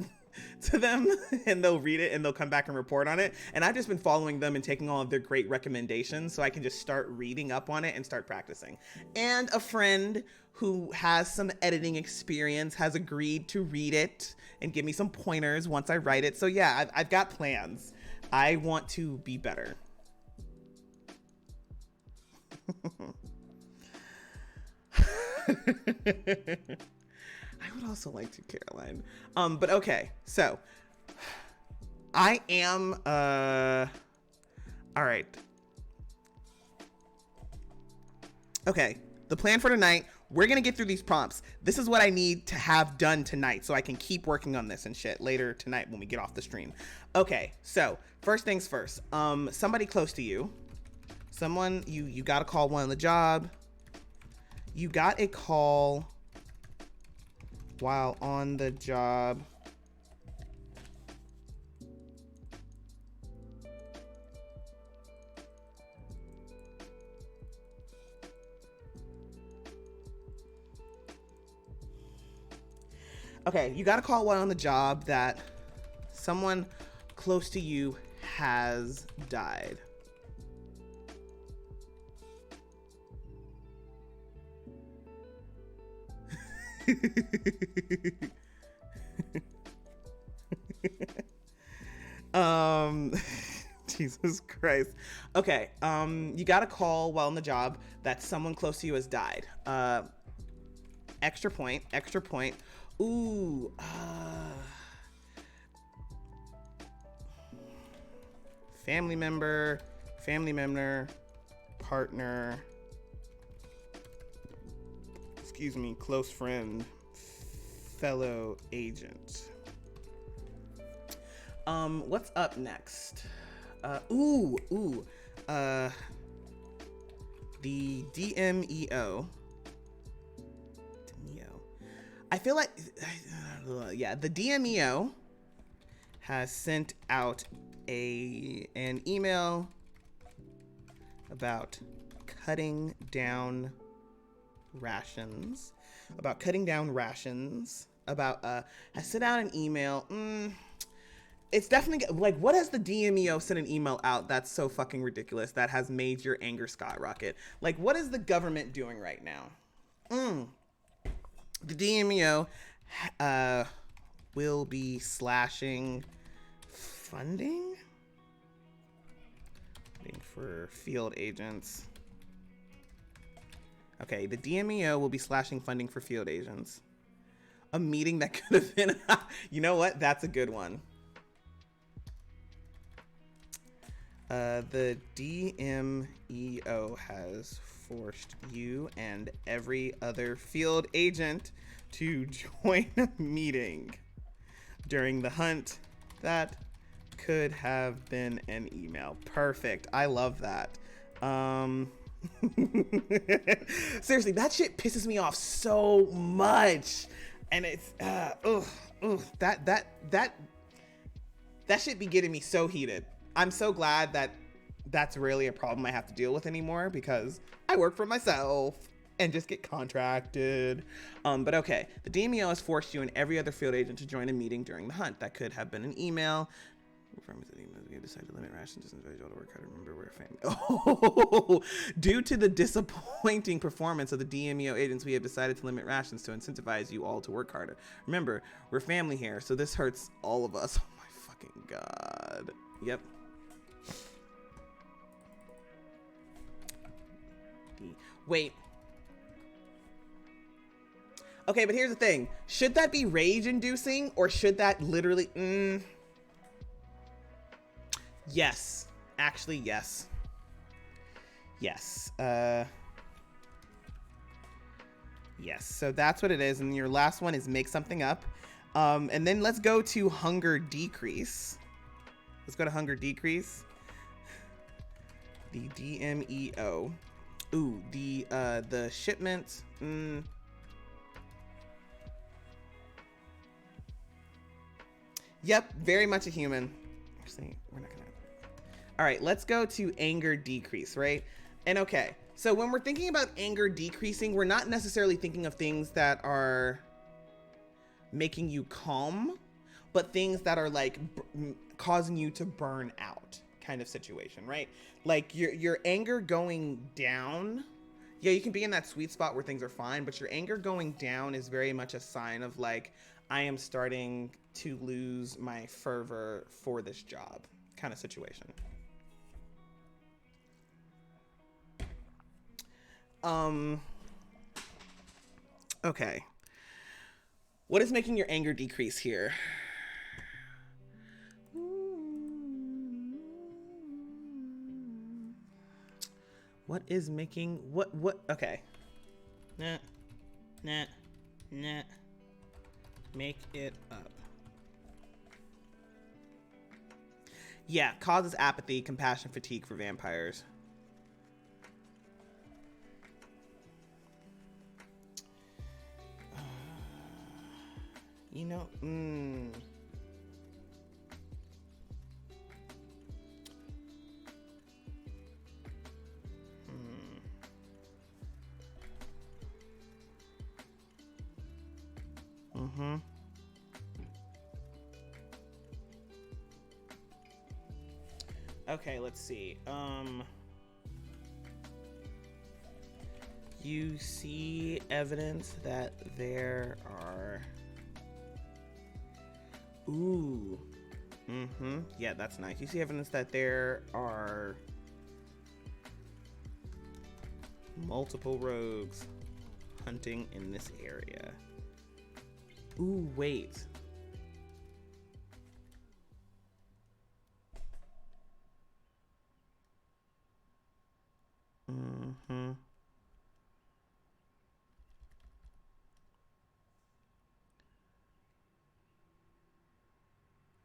to them and they'll read it and they'll come back and report on it, and I've just been following them and taking all of their great recommendations so I can just start reading up on it and start practicing. And a friend who has some editing experience has agreed to read it and give me some pointers once I write it. So yeah, I've got plans. I want to be better. I would also like to, Caroline. But okay, so I am all right. Okay, the plan for tonight, we're gonna get through these prompts. This is what I need to have done tonight so I can keep working on this and shit later tonight when we get off the stream. Okay, so first things first, somebody close to you, someone you got a call one on the job. You got a call while on the job. Okay, you got a call while on the job that someone close to you has died. Jesus Christ. Okay, you got a call while on the job that someone close to you has died. Extra point. Ooh, family member, partner, excuse me, close friend, fellow agent. What's up next? The DMEO. I feel like, yeah, the DMEO has sent out an email about cutting down rations. Has sent out an email. It's definitely like, what has the DMEO sent an email out that's so fucking ridiculous that has made your anger skyrocket? Like, what is the government doing right now? The DMEO will be slashing funding for field agents. Okay, the DMEO will be slashing funding for field agents. A meeting that could have been, you know what? That's a good one. The DMEO has forced you and every other field agent to join a meeting during the hunt. That could have been an email. Perfect. I love that. Seriously, that shit pisses me off so much. And it's that shit be getting me so heated. I'm so glad that that's really a problem I have to deal with anymore, because I work for myself and just get contracted. But okay, the DMEO has forced you and every other field agent to join a meeting during the hunt. That could have been an email. We have decided to limit rations, just invite y'all to work hard. Remember, we're a family. Oh, due to the disappointing performance of the DMEO agents, we have decided to limit rations to incentivize you all to work harder. Remember, we're family here, so this hurts all of us. Oh my fucking god. Yep. Wait. Okay, but here's the thing. Should that be rage-inducing, or should that literally... Yes. Actually, yes. Yes. Yes. So that's what it is. And your last one is make something up. And then let's go to hunger decrease. Let's go to hunger decrease. The DMEO. Ooh, the shipment. Yep, very much a human. Actually, we're not gonna. All right, let's go to anger decrease, right? And okay, so when we're thinking about anger decreasing, we're not necessarily thinking of things that are making you calm, but things that are like causing you to burn out kind of situation, right? Like your anger going down. Yeah, you can be in that sweet spot where things are fine, but your anger going down is very much a sign of like, I am starting to lose my fervor for this job kind of situation. Okay. What is making your anger decrease here? What is making, what, okay. Nah. Make it up. Yeah, causes apathy, compassion fatigue for vampires. You know, Okay, let's see. You see evidence that there are... Ooh. Yeah, that's nice. You see evidence that there are multiple rogues hunting in this area. Ooh, wait.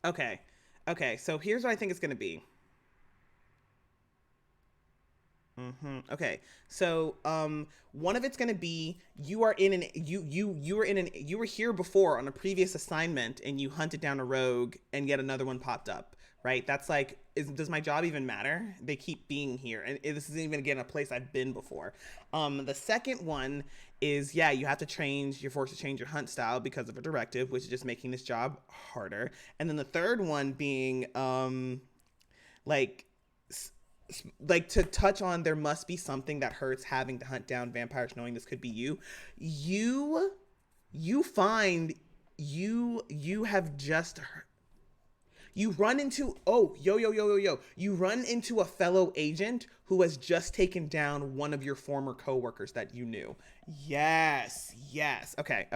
Okay. Okay, so here's what I think it's going to be. Okay, so one of it's gonna be you are in an you were in an you were here before on a previous assignment and you hunted down a rogue and yet another one popped up. Right? That's like, does my job even matter? They keep being here, and this isn't even again a place I've been before. The second one is, yeah, you have to change. You're forced to change your hunt style because of a directive, which is just making this job harder. And then the third one being like like to touch on, there must be something that hurts having to hunt down vampires knowing this could be you. You find you have just you run into, oh, yo, you run into a fellow agent who has just taken down one of your former coworkers that you knew. Yes. Okay.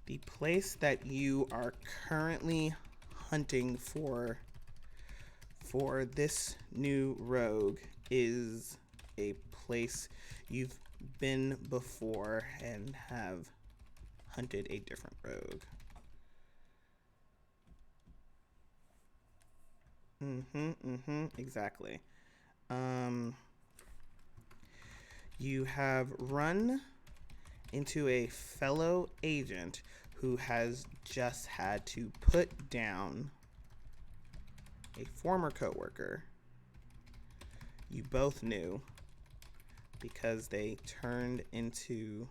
The place that you are currently hunting for this new rogue is a place you've been before and have hunted a different rogue. Exactly. You have run into a fellow agent who has just had to put down a former coworker you both knew because they turned into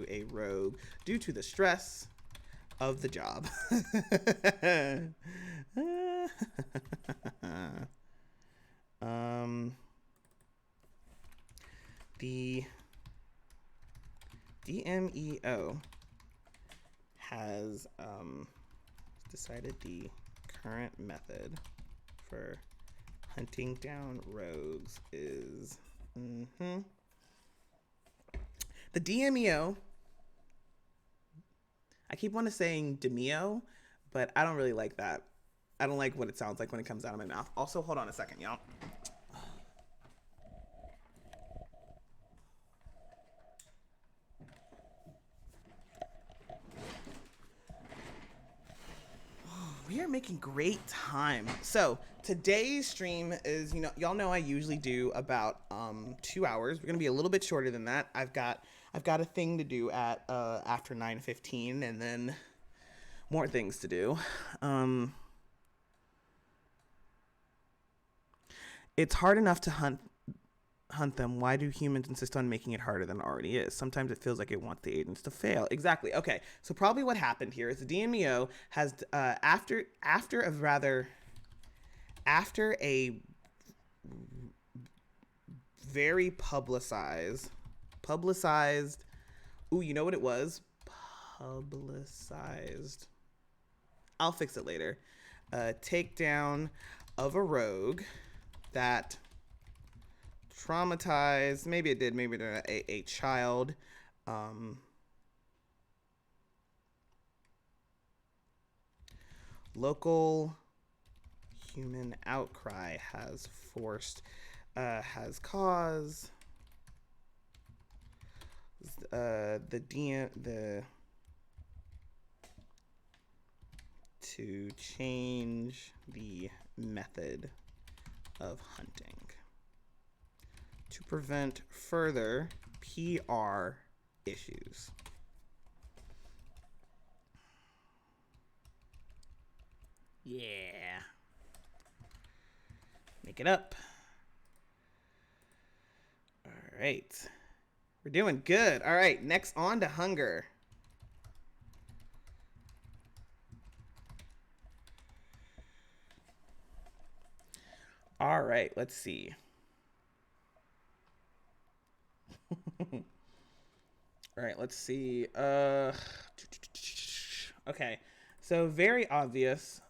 a rogue due to the stress of the job. The DMEO has decided the current method for hunting down rogues is the DMEO. I keep wanting to saying Demio, but I don't really like that. I don't like what it sounds like when it comes out of my mouth. Also, hold on a second, y'all. We are making great time. So today's stream is, y'all know I usually do about 2 hours. We're gonna be a little bit shorter than that. I've got a thing to do at after 9:15, and then more things to do. It's hard enough to hunt them. Why do humans insist on making it harder than it already is? Sometimes it feels like it wants the agents to fail. Exactly. Okay. So probably what happened here is the DMEO has after a very publicized. Ooh, you know what it was? Publicized. I'll fix it later. Takedown of a rogue that traumatized, maybe it did, maybe a child. Local human outcry has caused to change the method of hunting to prevent further PR issues. Yeah. Make it up. All right. We're doing good. All right, next on to hunger. All right, let's see. All right, let's see. Okay. So very obvious.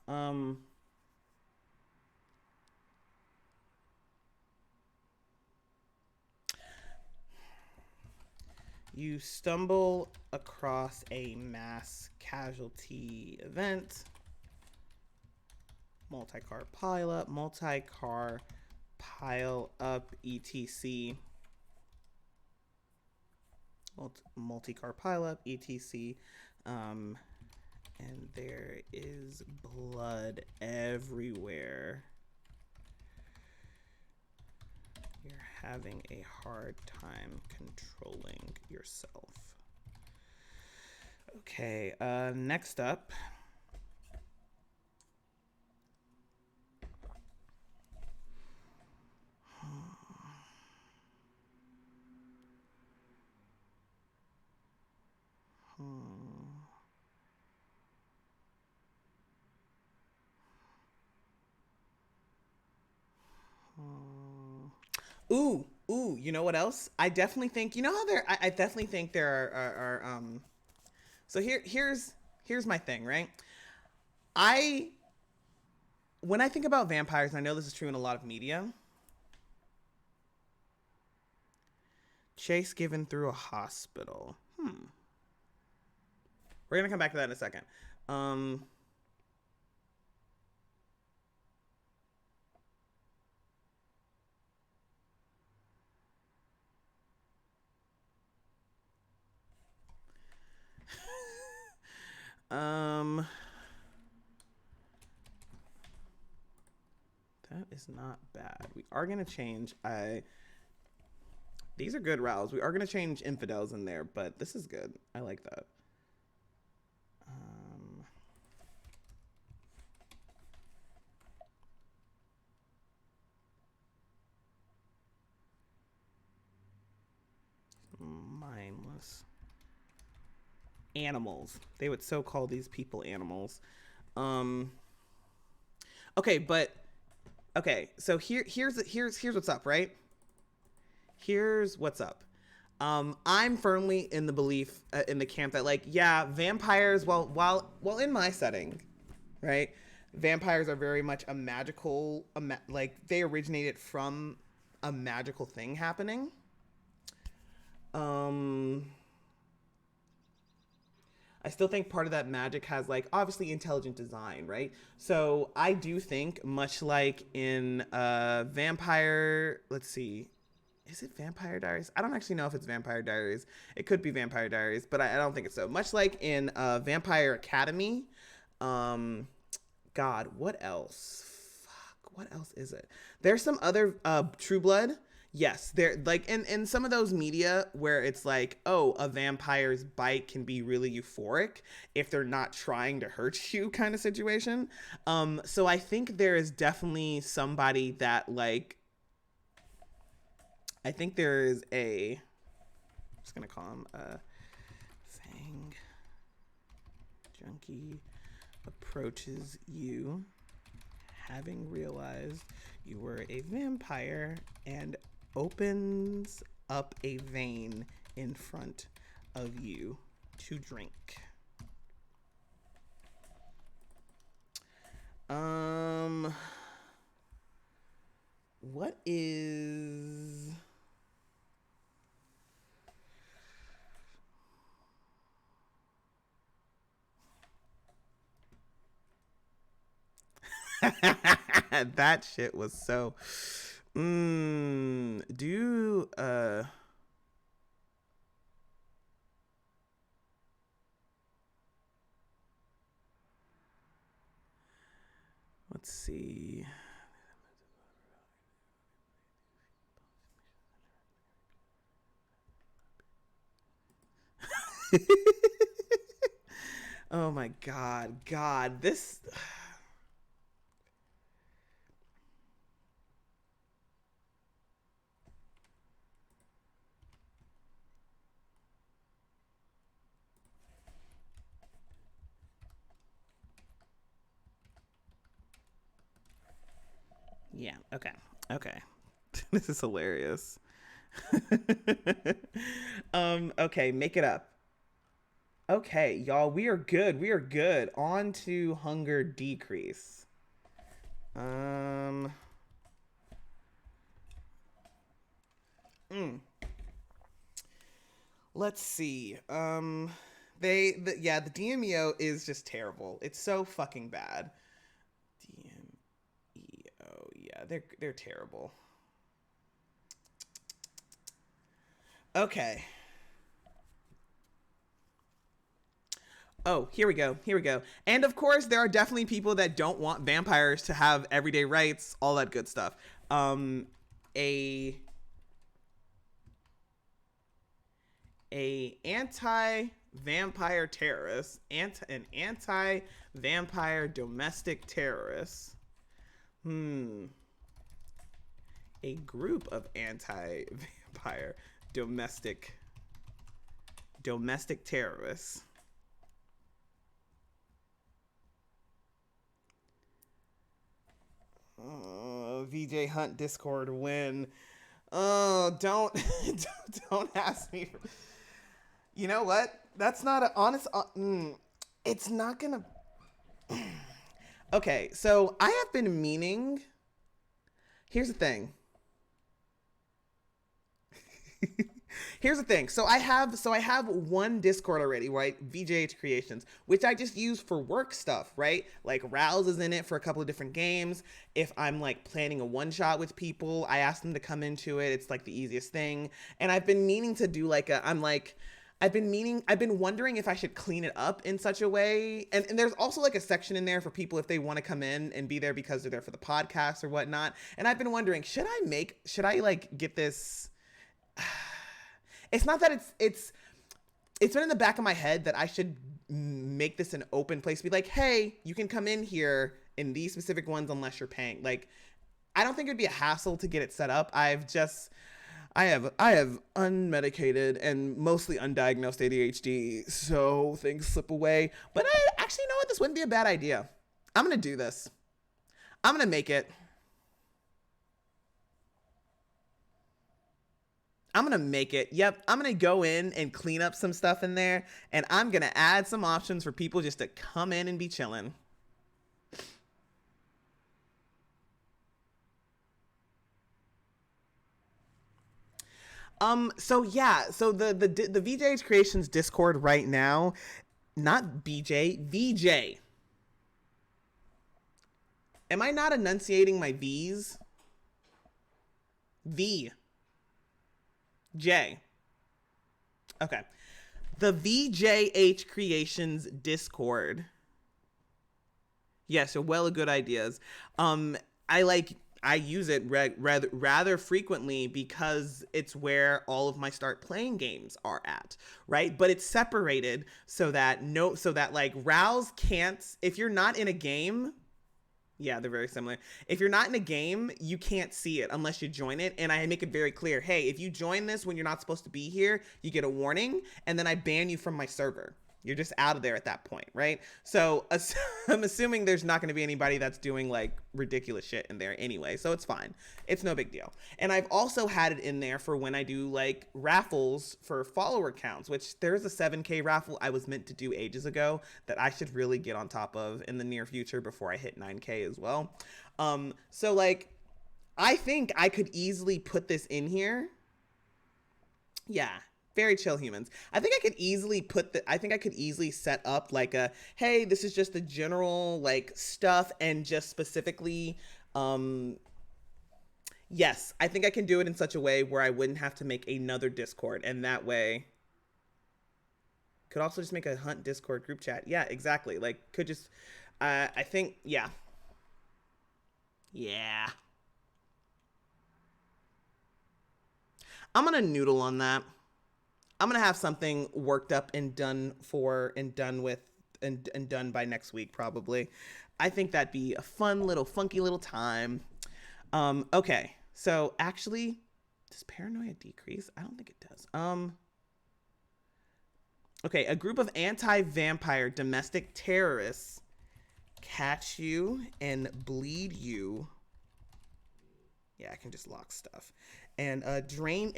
You stumble across a mass casualty event. Multi-car pile up, etc. Multi-car pile up, etc. and there is blood everywhere. You're having a hard time controlling yourself. Okay, next up. Ooh, you know what else? I definitely think, you know how I definitely think there are so here's my thing, right? I when I think about vampires, and I know this is true in a lot of media, chase given through a hospital. We're gonna come back to that in a second. Um, um, that is not bad. We are gonna change. These are good routes. We are gonna change infidels in there, but this is good. I like that. Mindless animals. They would so call these people animals. Um. Okay, but okay. So here's what's up, right? Here's what's up. I'm firmly in the belief in the camp that like yeah, vampires. Well, in my setting, right? Vampires are very much a magical, like they originated from a magical thing happening. Um, I still think part of that magic has like obviously intelligent design, right? So I do think much like in Vampire, let's see, is it Vampire Diaries? I don't actually know if it's Vampire Diaries. It could be Vampire Diaries, but I don't think it's so. Much like in Vampire Academy, um, God, what else? Fuck, what else is it? There's some other True Blood. Yes, there like in some of those media where it's like, oh, a vampire's bite can be really euphoric if they're not trying to hurt you kind of situation. So I think there is definitely somebody that like I think there is I'm just gonna call him a Fang Junkie approaches you having realized you were a vampire and opens up a vein in front of you to drink. What is that shit was so do let's see. Oh my god, this yeah, okay. This is hilarious. Okay, make it up. Okay, y'all, we are good. We are good. On to hunger decrease. Um mm, let's see. Yeah, the DMEO is just terrible. It's so fucking bad. DMEO, yeah, they're terrible. Okay. Oh, here we go. Here we go. And of course, there are definitely people that don't want vampires to have everyday rights, all that good stuff. A anti-vampire terrorist, an anti-vampire domestic terrorist. A group of anti-vampire domestic terrorists. VJ Hunt Discord win. Oh, don't don't ask me. You know what? That's not an honest. It's not gonna. Okay, so I have been meaning. Here's the thing. Here's the thing. So I have one Discord already, right? VJH Creations, which I just use for work stuff, right? Like Rouse is in it for a couple of different games. If I'm like planning a one shot with people, I ask them to come into it. It's like the easiest thing. And I've been meaning to do like I've been wondering if I should clean it up in such a way. And there's also like a section in there for people if they want to come in and be there because they're there for the podcast or whatnot. And I've been wondering, should I like get this? It's not that it's been in the back of my head that I should make this an open place. Be like, hey, you can come in here in these specific ones unless you're paying. Like, I don't think it'd be a hassle to get it set up. I have unmedicated and mostly undiagnosed ADHD, so things slip away. But I actually know what, this wouldn't be a bad idea. I'm gonna do this. I'm gonna make it. Yep, I'm gonna go in and clean up some stuff in there, and I'm gonna add some options for people just to come in and be chilling. So yeah, so the VJH Creations Discord right now, not BJ, VJ. Am I not enunciating my V's? V. J. Okay. The VJH Creations Discord. Yes, so well, good ideas. I use it rather frequently because it's where all of my start playing games are at, right? But it's separated so that like Rouse can't, if you're not in a game. Yeah, they're very similar. If you're not in a game, you can't see it unless you join it. And I make it very clear, hey, if you join this when you're not supposed to be here, you get a warning, and then I ban you from my server. You're just out of there at that point, right? So I'm assuming there's not going to be anybody that's doing like ridiculous shit in there anyway, so it's fine. It's no big deal. And I've also had it in there for when I do like raffles for follower counts, which there's a 7K raffle I was meant to do ages ago that I should really get on top of in the near future before I hit 9K as well. So like, I think I could easily put this in here. Yeah. Very chill humans. I think I could easily set up like a, hey, this is just the general like stuff and just specifically, yes, I think I can do it in such a way where I wouldn't have to make another Discord, and that way could also just make a Hunt Discord group chat. Yeah, exactly. Like could just, I think, yeah. Yeah. I'm gonna noodle on that. I'm gonna have something worked up and done by next week probably. I think that'd be a fun little funky little time. Okay, so actually, does paranoia decrease? I don't think it does. Okay, a group of anti-vampire domestic terrorists catch you and bleed you. Yeah, I can just lock stuff and drain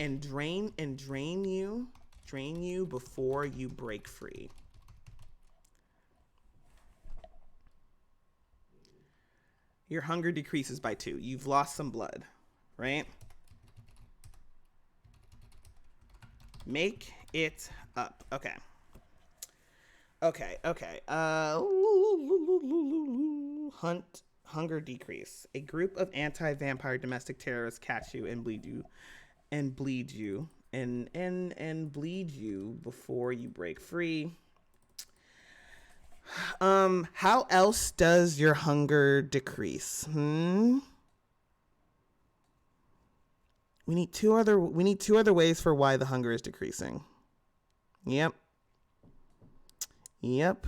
you before you break free. Your hunger decreases by 2. You've lost some blood, right? Make it up. Okay. Hunger decrease. A group of anti-vampire domestic terrorists catch you and bleed you and bleed you before you break free. How else does your hunger decrease? We need two other ways for why the hunger is decreasing. Yep. Yep.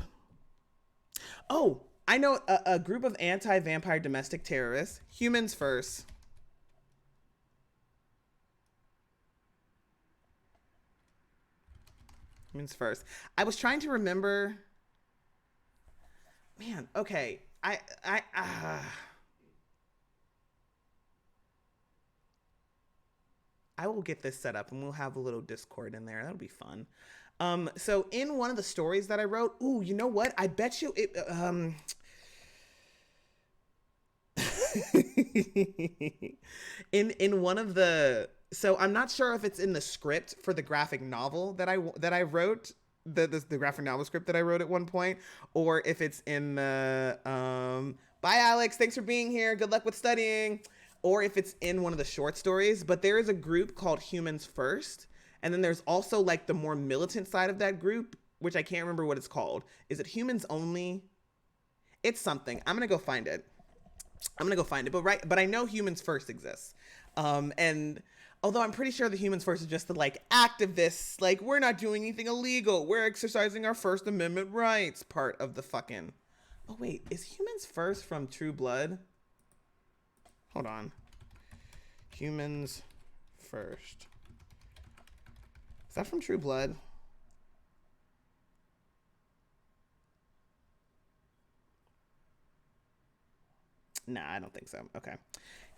Oh, I know a group of anti-vampire domestic terrorists. Humans first. Humans first. I was trying to remember. Man, okay. I will get this set up and we'll have a little Discord in there. That'll be fun. So in one of the stories that I wrote, ooh, you know what? I bet you it in one of the, so I'm not sure if it's in the script for the graphic novel that I wrote, the graphic novel script that I wrote at one point, or if it's in the bye Alex, thanks for being here, good luck with studying, or if it's in one of the short stories. But there is a group called Humans First, and then there's also like the more militant side of that group, which I can't remember what it's called. Is it Humans Only? It's something. I'm gonna go find it. But I know Humans First exists. And although I'm pretty sure the Humans First is just the like activists, like we're not doing anything illegal, we're exercising our First Amendment rights part of the fucking. Oh wait, is Humans First from True Blood? Hold on. Humans First. Is that from True Blood? Nah, I don't think so. Okay.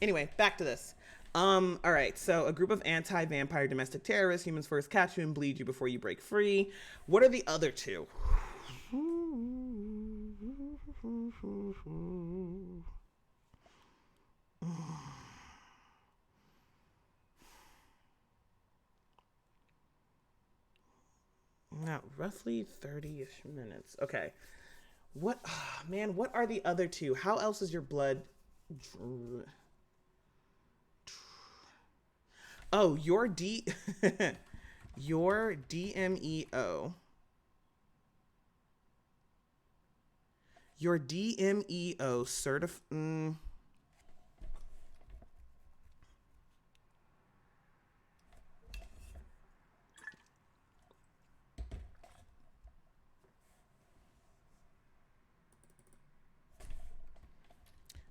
Anyway, back to this. All right. So a group of anti-vampire domestic terrorists, humans first, catch you and bleed you before you break free. What are the other two? Now, roughly 30-ish minutes. Okay. What, man, what are the other two? How else is your blood? Oh, your DMEO. Your DMEO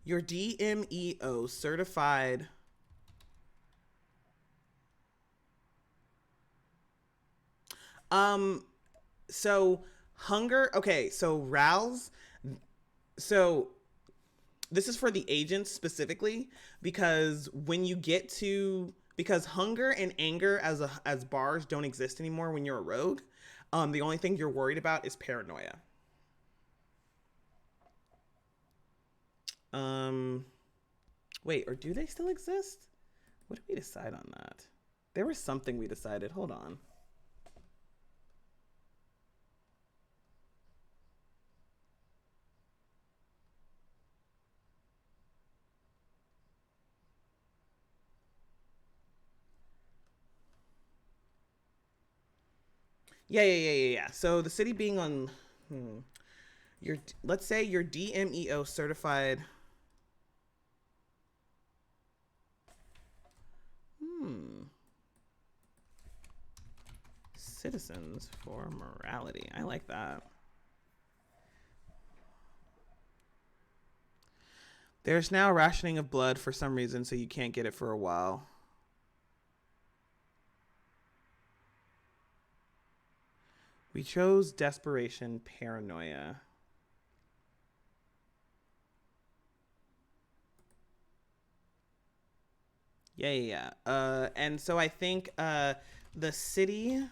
your DMEO certified. Um, so hunger. Okay, so rouse. So this is for the agents specifically, because when you get to, because hunger and anger as bars don't exist anymore when you're a rogue. The only thing you're worried about is paranoia. Um, Wait, or do they still exist? What did we decide on that? There was something we decided. Hold on. Yeah. So the city being on, your, let's say your DMEO certified. Hmm. Citizens for morality. I like that. There's now rationing of blood for some reason, so you can't get it for a while. We chose desperation, paranoia. Yeah. And so I think the city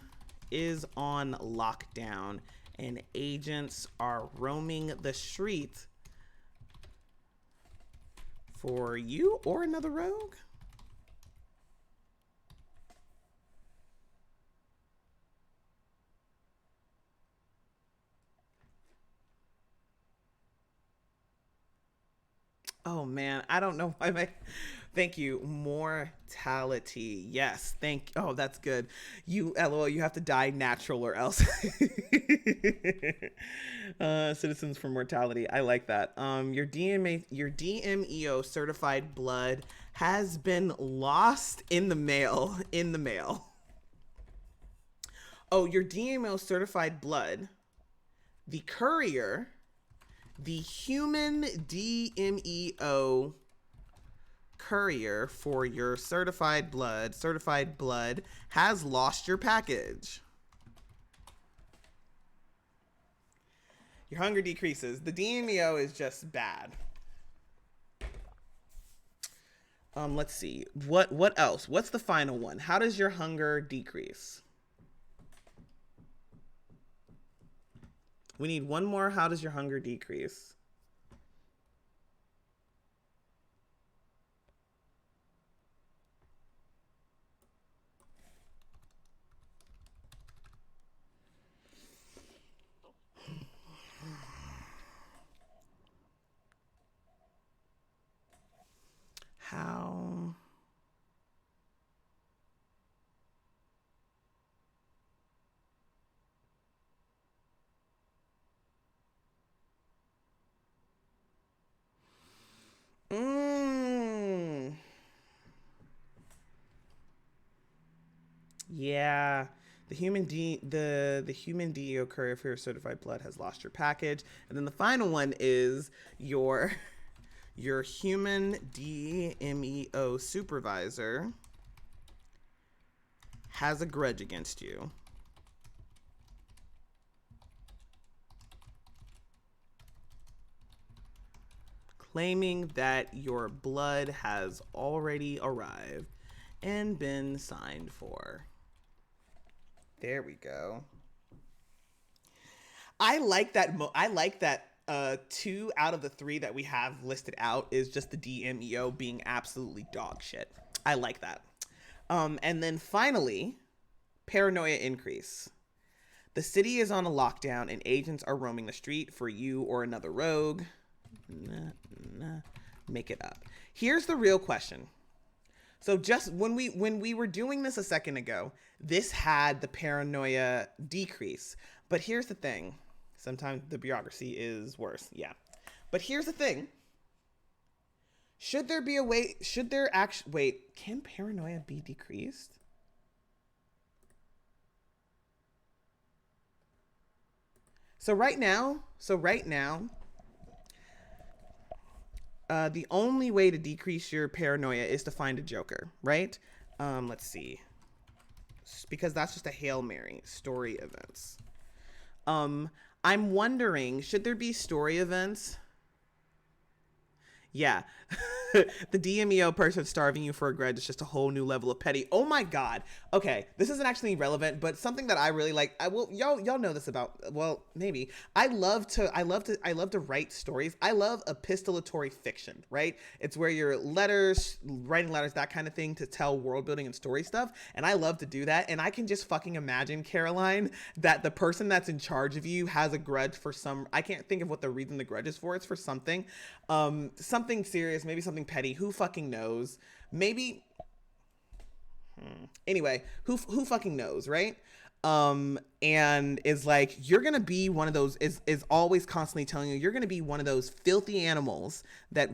is on lockdown and agents are roaming the street for you or another rogue. Oh man, I don't know why Thank you. Mortality. Yes. Oh, that's good. You, LOL, you have to die natural or else. Citizens for Mortality. I like that. Your DMEO certified blood has been lost in the mail. In the mail. Oh, your DMEO certified blood, the courier, the human DMEO courier for your certified blood has lost your package. Your hunger decreases. The DMEO is just bad. Let's see. What else? What's the final one? How does your hunger decrease? We need one more. How does your hunger decrease? How? Yeah. The human DEO courier for your certified blood has lost your package. And then the final one is your human DMEO supervisor has a grudge against you. Claiming that your blood has already arrived and been signed for. There we go. I like that. I like that 2 out of the 3 that we have listed out is just the DMEO being absolutely dog shit. I like that. And then finally, paranoia increase. The city is on a lockdown and agents are roaming the street for you or another rogue. Make it up. Here's the real question. So just when we were doing this a second ago, this had the paranoia decrease. But here's the thing. Sometimes the bureaucracy is worse. Yeah. But here's the thing. Should there be a way, wait, can paranoia be decreased? So right now, the only way to decrease your paranoia is to find a Joker, right? Let's see. Because that's just a Hail Mary. Story events. I'm wondering, should there be story events? Yeah. The DMEO person starving you for a grudge is just a whole new level of petty. Oh my god. Okay, this isn't actually relevant, but something that I really like. Y'all know this about, well, maybe. I love to write stories. I love epistolatory fiction, right? It's where you're writing letters, that kind of thing, to tell world building and story stuff. And I love to do that. And I can just fucking imagine, Caroline, that the person that's in charge of you has a grudge for I can't think of what the reason the grudge is for. It's for something. Something serious, maybe something petty. Who fucking knows? Maybe. Anyway, who fucking knows, right? And is like, you're gonna be one of those, is always constantly telling you you're gonna be one of those filthy animals that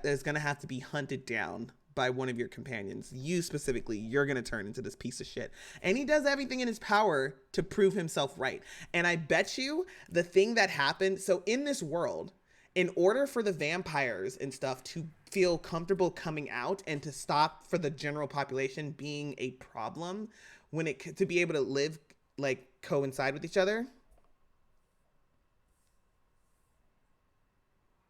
is gonna have to be hunted down by one of your companions. You specifically, you're gonna turn into this piece of shit. And he does everything in his power to prove himself right. And I bet you the thing that happened, so in this world, in order for the vampires and stuff to feel comfortable coming out and to stop for the general population being a problem, to be able to live, like, coincide with each other.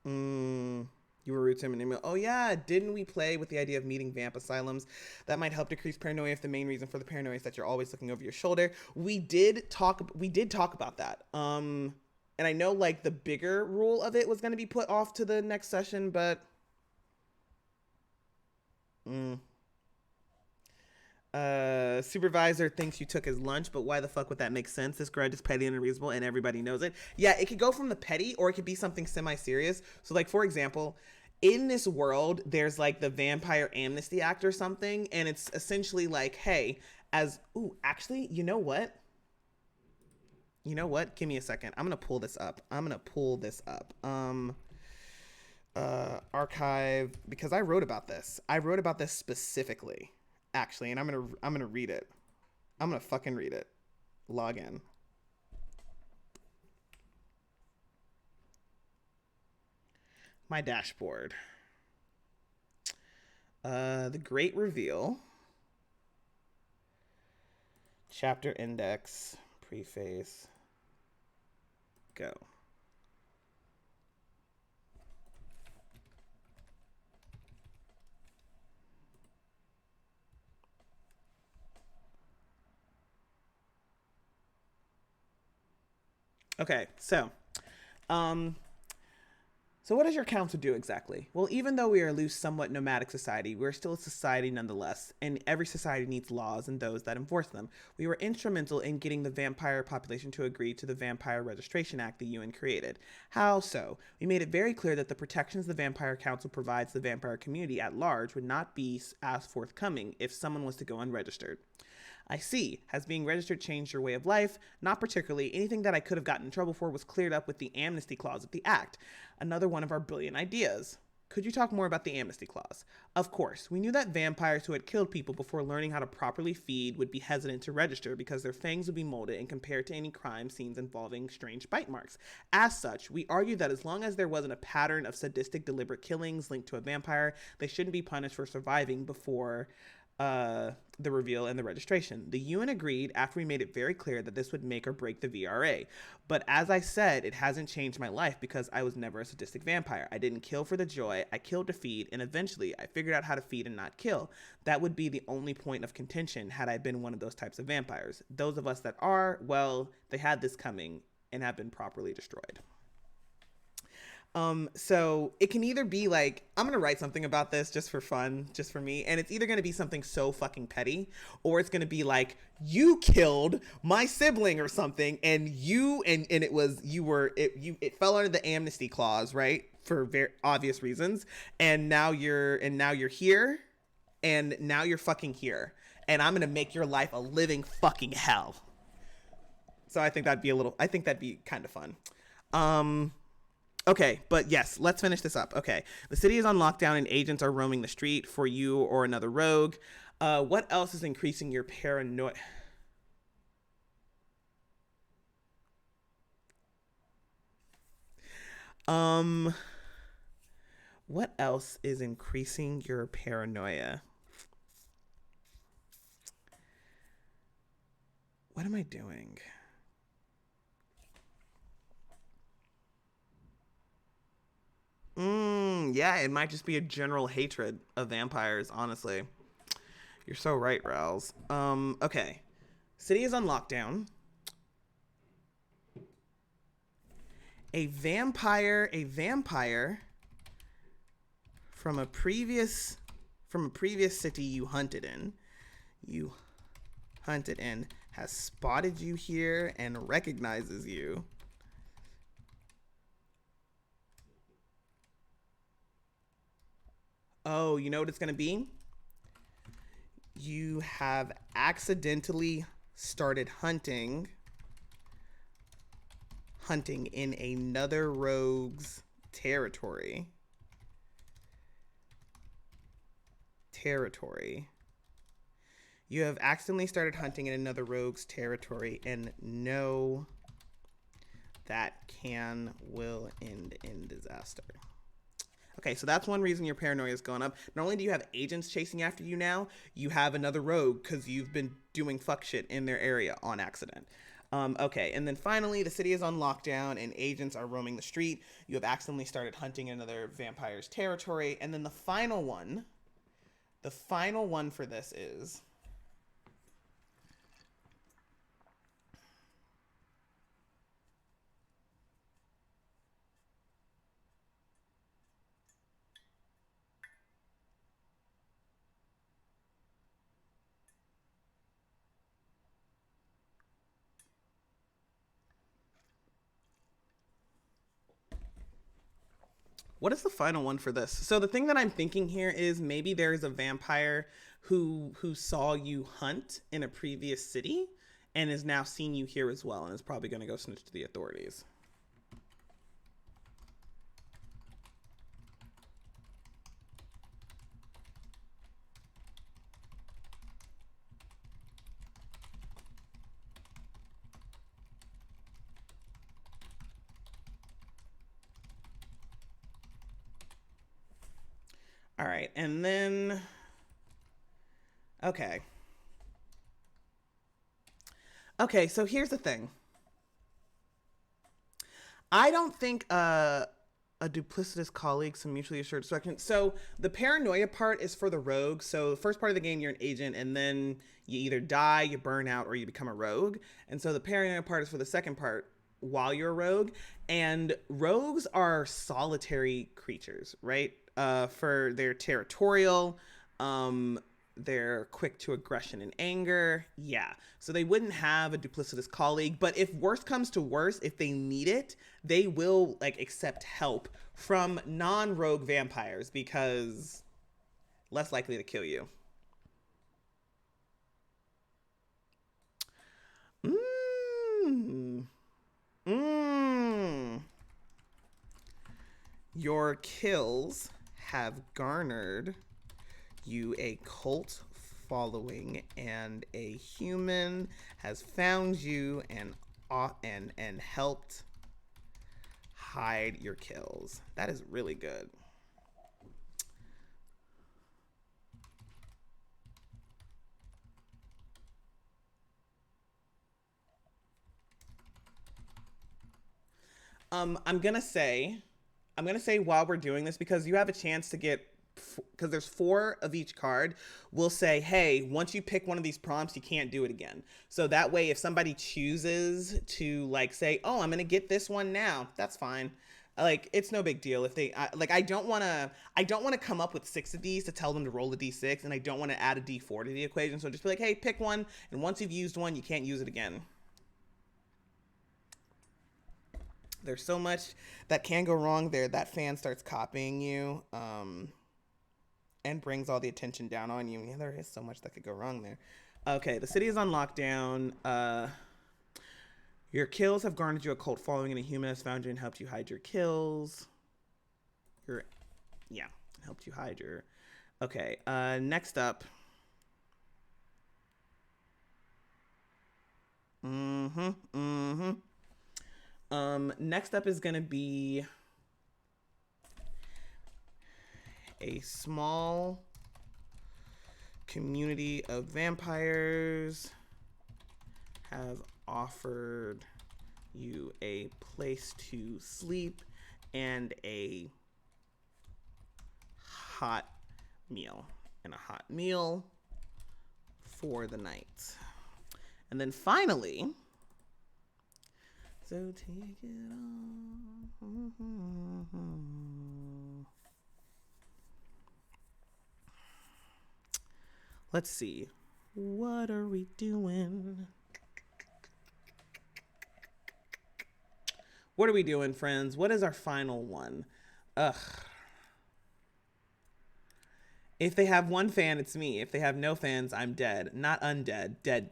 You were rude to him in email. Oh yeah, didn't we play with the idea of meeting vamp asylums? That might help decrease paranoia if the main reason for the paranoia is that you're always looking over your shoulder. We did talk about that. And I know, like, the bigger rule of it was going to be put off to the next session, but supervisor thinks you took his lunch, but why the fuck would that make sense? This grudge is petty and unreasonable and everybody knows it. Yeah, it could go from the petty or it could be something semi-serious. So, like, for example, in this world, there's like the Vampire Amnesty Act or something, and it's essentially like, hey, as ooh, actually, you know what? You know what? Give me a second. I'm gonna pull this up. Archive, because I wrote about this. I wrote about this specifically, actually, and I'm gonna read it. I'm gonna fucking read it. Log in. My dashboard. The Great Reveal. Chapter index. Preface. Go. Okay, um, so what does your council do exactly? Well, even though we are a loose, somewhat nomadic society, we're still a society nonetheless, and every society needs laws and those that enforce them. We were instrumental in getting the vampire population to agree to the Vampire Registration Act the UN created. How so? We made it very clear that the protections the Vampire Council provides the vampire community at large would not be as forthcoming if someone was to go unregistered. I see. Has being registered changed your way of life? Not particularly. Anything that I could have gotten in trouble for was cleared up with the amnesty clause of the Act. Another one of our brilliant ideas. Could you talk more about the amnesty clause? Of course. We knew that vampires who had killed people before learning how to properly feed would be hesitant to register because their fangs would be molded and compared to any crime scenes involving strange bite marks. As such, we argued that as long as there wasn't a pattern of sadistic deliberate killings linked to a vampire, they shouldn't be punished for surviving before the reveal and the registration. The UN agreed after we made it very clear that this would make or break the VRA. But as I said, it hasn't changed my life because I was never a sadistic vampire. I didn't kill for the joy, I killed to feed, and eventually I figured out how to feed and not kill. That would be the only point of contention had I been one of those types of vampires. Those of us that are, well, they had this coming and have been properly destroyed. So it can either be like, I'm gonna write something about this just for fun, just for me, and it's either gonna be something so fucking petty, or it's gonna be like, you killed my sibling or something, and it fell under the amnesty clause, right? For very obvious reasons, and now you're here, and now you're fucking here, and I'm gonna make your life a living fucking hell. So I think that'd be kind of fun. Okay, but yes, let's finish this up. Okay, the city is on lockdown and agents are roaming the street for you or another rogue. What else is increasing your paranoia? What else is increasing your paranoia? What am I doing? Yeah, it might just be a general hatred of vampires, honestly. You're so right, Rouse. Okay. City is on lockdown. A vampire from a previous city you hunted in has spotted you here and recognizes you. Oh, you know what it's going to be? You have accidentally started hunting in another rogue's territory. You have accidentally started hunting in another rogue's territory and know that will end in disaster. Okay, so that's one reason your paranoia is going up. Not only do you have agents chasing after you now, you have another rogue because you've been doing fuck shit in their area on accident. Okay, and then finally, the city is on lockdown and agents are roaming the street. You have accidentally started hunting in another vampire's territory. And then the final one for this is... What is the final one for this? So the thing that I'm thinking here is maybe there's a vampire who saw you hunt in a previous city and is now seeing you here as well and is probably going to go snitch to the authorities. All right, and then okay. Okay, so here's the thing. I don't think a duplicitous colleague, some mutually assured destruction. So the paranoia part is for the rogue. So the first part of the game, you're an agent, and then you either die, you burn out, or you become a rogue. And so the paranoia part is for the second part while you're a rogue. And rogues are solitary creatures, right? For their territorial, they're quick to aggression and anger. Yeah. So they wouldn't have a duplicitous colleague, but if worse comes to worse, if they need it, they will like accept help from non-rogue vampires because less likely to kill you. Mmm. Mmm. Your kills have garnered you a cult following, and a human has found you and helped hide your kills. That is really good. I'm gonna say while we're doing this, because you have a chance to get, because there's 4 of each card, we'll say, hey, once you pick one of these prompts, you can't do it again. So that way, if somebody chooses to like say, oh, I'm gonna get this one now, that's fine. Like, it's no big deal if they like. I don't want to come up with 6 of these to tell them to roll a d6, and I don't want to add a d4 to the equation. So just be like, hey, pick one, and once you've used one, you can't use it again. There's so much that can go wrong there. That fan starts copying you, and brings all the attention down on you. Yeah, there is so much that could go wrong there. Okay, the city is on lockdown. Your kills have garnered you a cult following, and a human has found you and helped you hide your kills. Helped you hide your. Okay, next up. Next up is gonna be a small community of vampires have offered you a place to sleep and a hot meal for the night. And then finally, so take it on. Let's see. What are we doing? What are we doing, friends? What is our final one? Ugh. If they have one fan, it's me. If they have no fans, I'm dead. Not undead. Dead.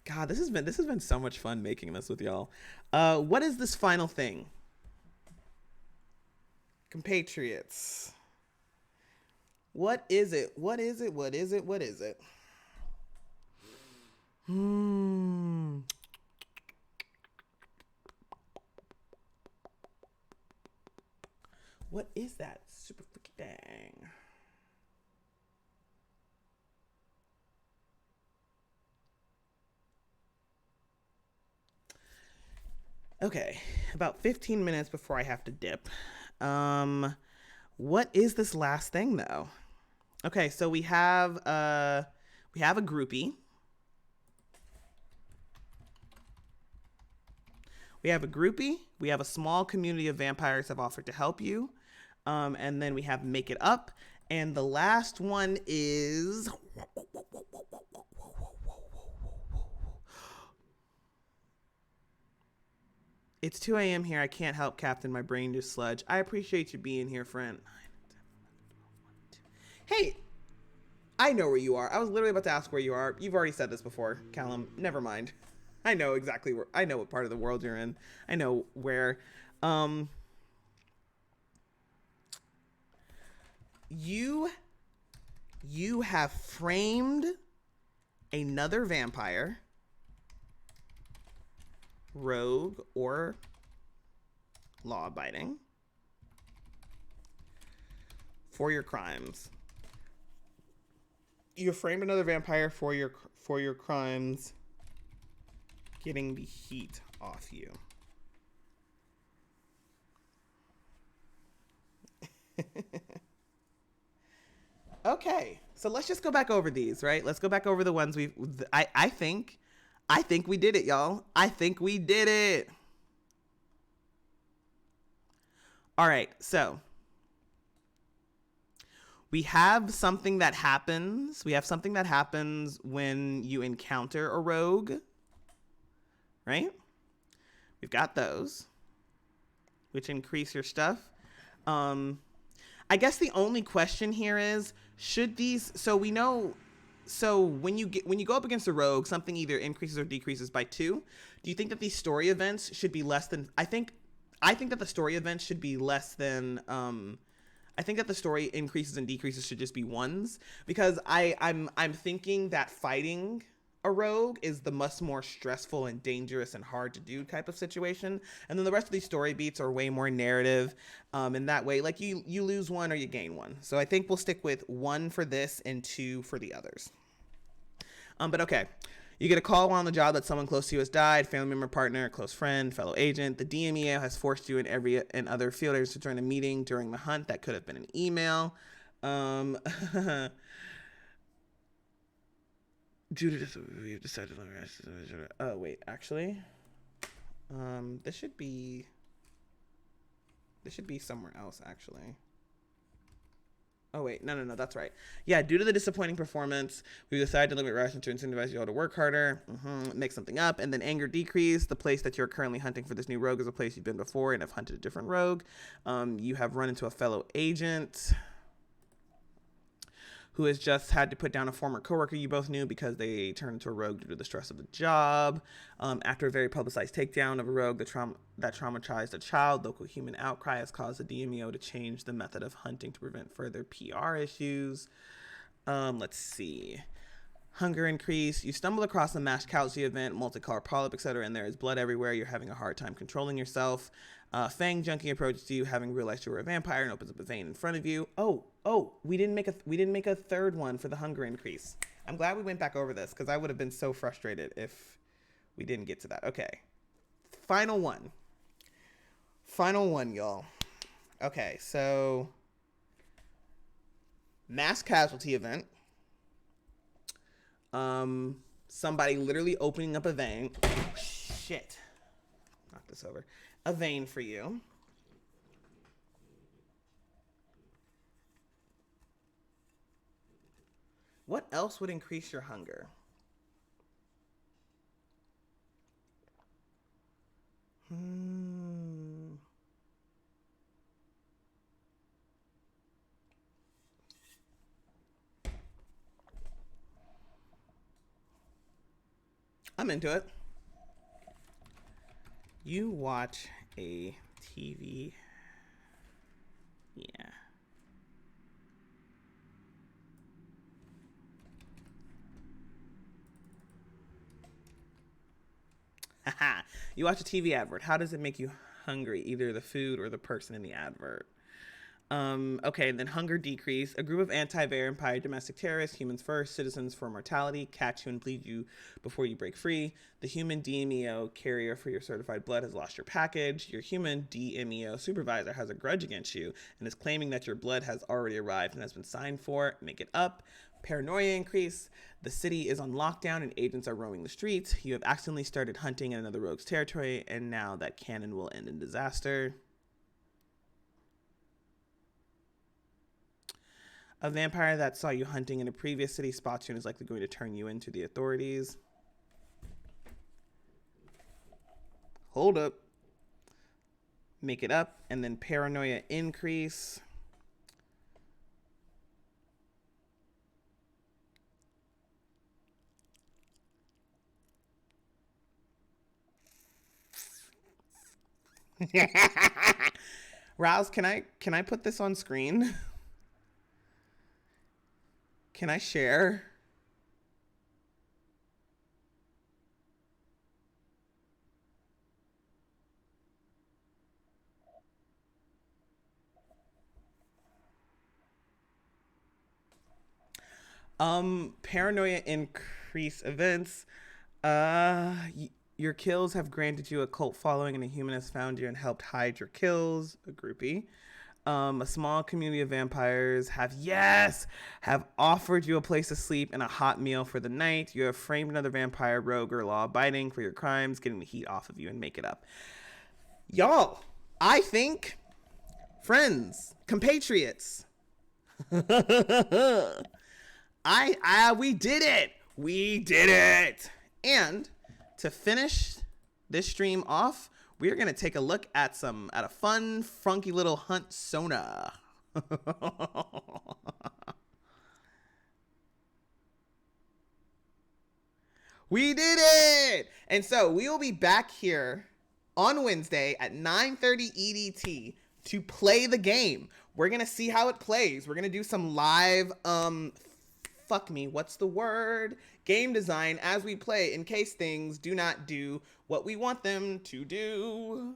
God, this has been so much fun making this with y'all. What is this final thing? Compatriots. What is it? What is it? What is it? What is it? What is that? Super freaky dang. Okay, about 15 minutes before I have to dip. What is this last thing though? Okay, so we have a groupie. We have a groupie. We have a small community of vampires have offered to help you. And then we have make it up. And the last one is It's 2 a.m. here. I can't help, Captain. My brain just sludge. I appreciate you being here, friend. Hey, I know where you are. I was literally about to ask where you are. You've already said this before, Callum. Never mind. I know exactly where. I know what part of the world you're in. I know where. You have framed another vampire, rogue, or law-abiding for your crimes. You framed another vampire for your crimes, getting the heat off you. Okay, so let's just go back over these, right? Let's go back over the ones we've. I think we did it, y'all. I think we did it. All right, so we have something that happens. We have something that happens when you encounter a rogue, right? We've got those, which increase your stuff. I guess the only question here is, should these, so we know, so when you go up against a rogue, something either increases or decreases by 2. Do you think that these story events should be less than, I think that the story events should be less than, I think that the story increases and decreases should just be 1s, because I'm thinking that fighting a rogue is the much more stressful and dangerous and hard to do type of situation, and then the rest of these story beats are way more narrative, in that way, like you lose 1 or you gain 1. So I think we'll stick with 1 for this and 2 for the others. But okay, you get a call on the job that someone close to you has died, family member, partner, close friend, fellow agent. The DMEO has forced you and other fielders to join a meeting during the hunt. That could have been an email. Judith, we've decided to. Oh wait, actually, this should be somewhere else, actually. Oh wait, no, that's right. Yeah, due to the disappointing performance, we decided to limit rations to incentivize you all to work harder, make something up, and then anger decrease. The place that you're currently hunting for this new rogue is a place you've been before and have hunted a different rogue. You have run into a fellow agent who has just had to put down a former coworker you both knew because they turned into a rogue due to the stress of the job. After a very publicized takedown of a rogue that traumatized a child, local human outcry has caused the DMEO to change the method of hunting to prevent further PR issues. Let's see. Hunger increase. You stumble across a mass casualty event, multicolored polyp, etc., and there is blood everywhere. You're having a hard time controlling yourself. Fang Junkie approaches you, having realized you were a vampire, and opens up a vein in front of you. Oh, we didn't make a third one for the hunger increase. I'm glad we went back over this, because I would have been so frustrated if we didn't get to that. Okay. Final one, y'all. Okay, so mass casualty event. Somebody literally opening up a vein. Oh, shit. Knock this over. A vein for you. What else would increase your hunger? I'm into it. You watch a TV. Yeah. Haha. You watch a TV advert. How does it make you hungry? Either the food or the person in the advert. Okay, and then hunger decrease. A group of anti-vampire domestic terrorists, humans first, citizens for mortality, catch you and bleed you before you break free. The human DMEO carrier for your certified blood has lost your package. Your human DMEO supervisor has a grudge against you and is claiming that your blood has already arrived and has been signed for. Make it up. Paranoia increase. The city is on lockdown and agents are roaming the streets. You have accidentally started hunting in another rogue's territory, and now that canon will end in disaster. A vampire that saw you hunting in a previous city spots you and is likely going to turn you into the authorities. Hold up. make it up, and then paranoia increase. Rouse, can I put this on screen? Can I share? Paranoia increase events. Your kills have granted you a cult following, and a human has found you and helped hide your kills. A groupie. A small community of vampires have offered you a place to sleep and a hot meal for the night. You have framed another vampire, rogue, or law-abiding for your crimes, getting the heat off of you and make it up. Y'all, I think, friends, compatriots, we did it. We did it. And to finish this stream off, we are going to take a look at a fun, funky little hunt Sona. We did it. And so we will be back here on Wednesday at 9:30 EDT to play the game. We're going to see how it plays. We're going to do some live, what's the word? Game design as we play, in case things do not do what we want them to do.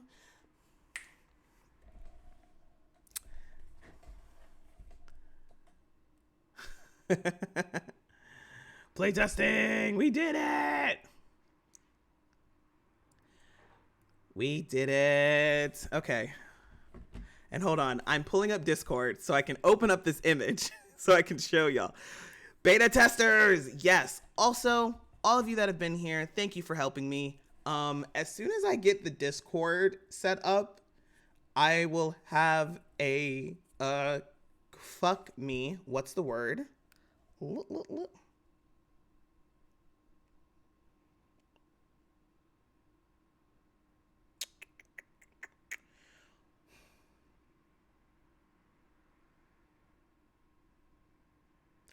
Playtesting! We did it! We did it. Okay. And hold on, I'm pulling up Discord so I can open up this image so I can show y'all. Beta testers, yes. Also, all of you that have been here, thank you for helping me. As soon as I get the Discord set up, I will have a what's the word?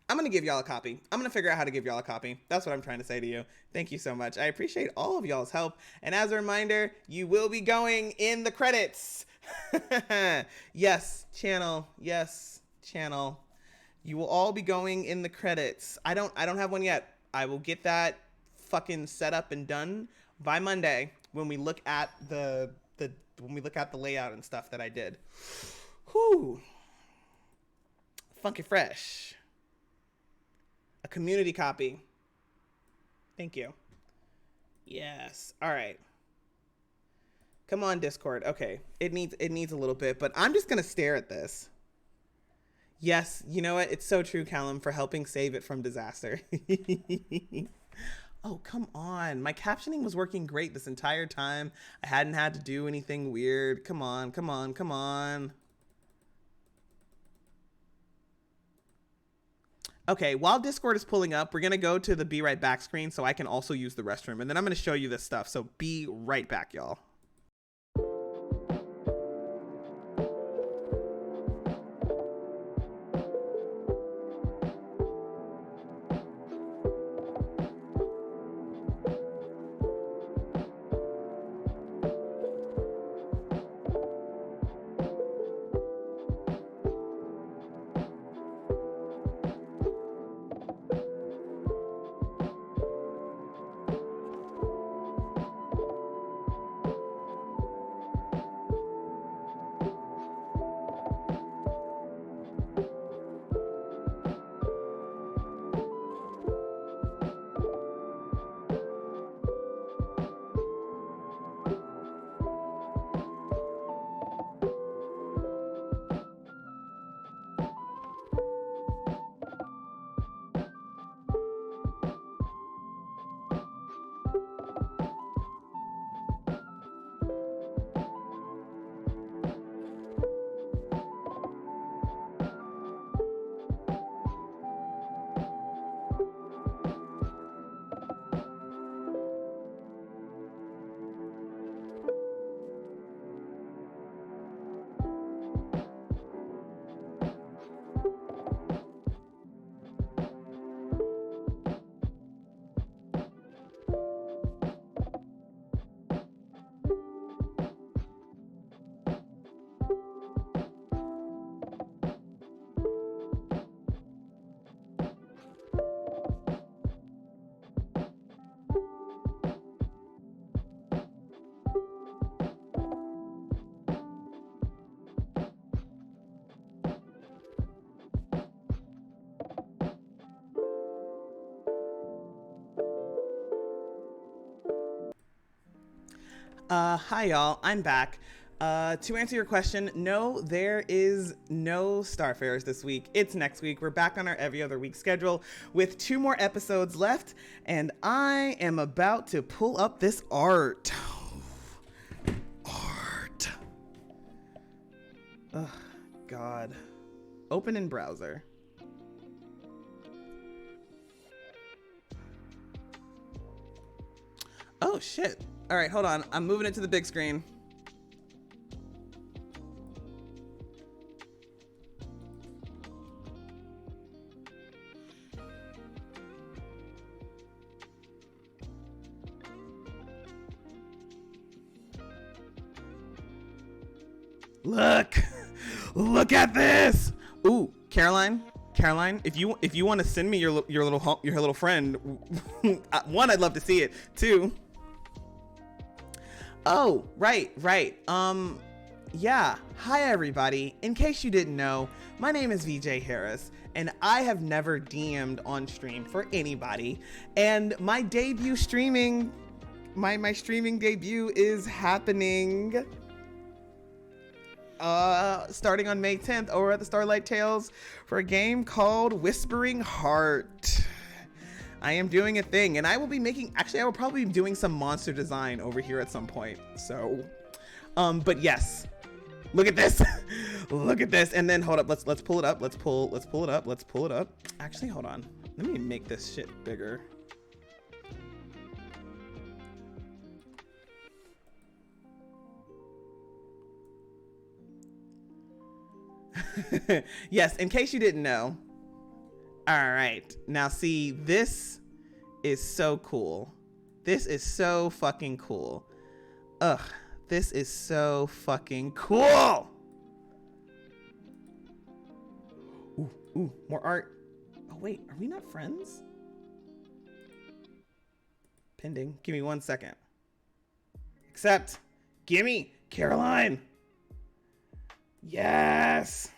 I'm going to give y'all a copy. I'm going to figure out how to give y'all a copy. That's what I'm trying to say to you. Thank you so much. I appreciate all of y'all's help. And as a reminder, you will be going in the credits. Yes, channel. Yes, channel. You will all be going in the credits. I don't have one yet. I will get that fucking set up and done by Monday when we look at the layout and stuff that I did. Whew. Funky fresh. A community copy. Thank you. Yes. All right. Come on, Discord. Okay. It needs a little bit, but I'm just going to stare at this. Yes. You know what? It's so true, Callum, for helping save it from disaster. Oh, come on. My captioning was working great this entire time. I hadn't had to do anything weird. Come on, come on, come on. Okay, while Discord is pulling up, we're going to go to the be right back screen so I can also use the restroom. And then I'm going to show you this stuff. So be right back, y'all. Hi y'all, I'm back. To answer your question, no, there is no Starfarers this week. It's next week. We're back on our every other week schedule with 2 more episodes left, and I am about to pull up this art. Art. Oh, God. Open in browser. Oh, shit. All right, hold on. I'm moving it to the big screen. Look at this. Ooh, Caroline, if you want to send me your little friend, one, I'd love to see it. 2, oh, right. Yeah. Hi, everybody. In case you didn't know, my name is VJ Harris, and I have never DM'd on stream for anybody. And my debut streaming, my streaming debut is happening starting on May 10th over at the Starlight Tales for a game called Whispering Heart. I am doing a thing, and I will probably be doing some monster design over here at some point. So, but yes, look at this. Look at this. And then hold up, let's pull it up. Let's pull it up. Actually, hold on. Let me make this shit bigger. Yes, in case you didn't know. All right, now see, this is so cool. This is so fucking cool. Ugh, this is so fucking cool. Ooh, more art. Oh wait, are we not friends? Pending. Give me 1 second. Accept. Gimme, Caroline. Yes.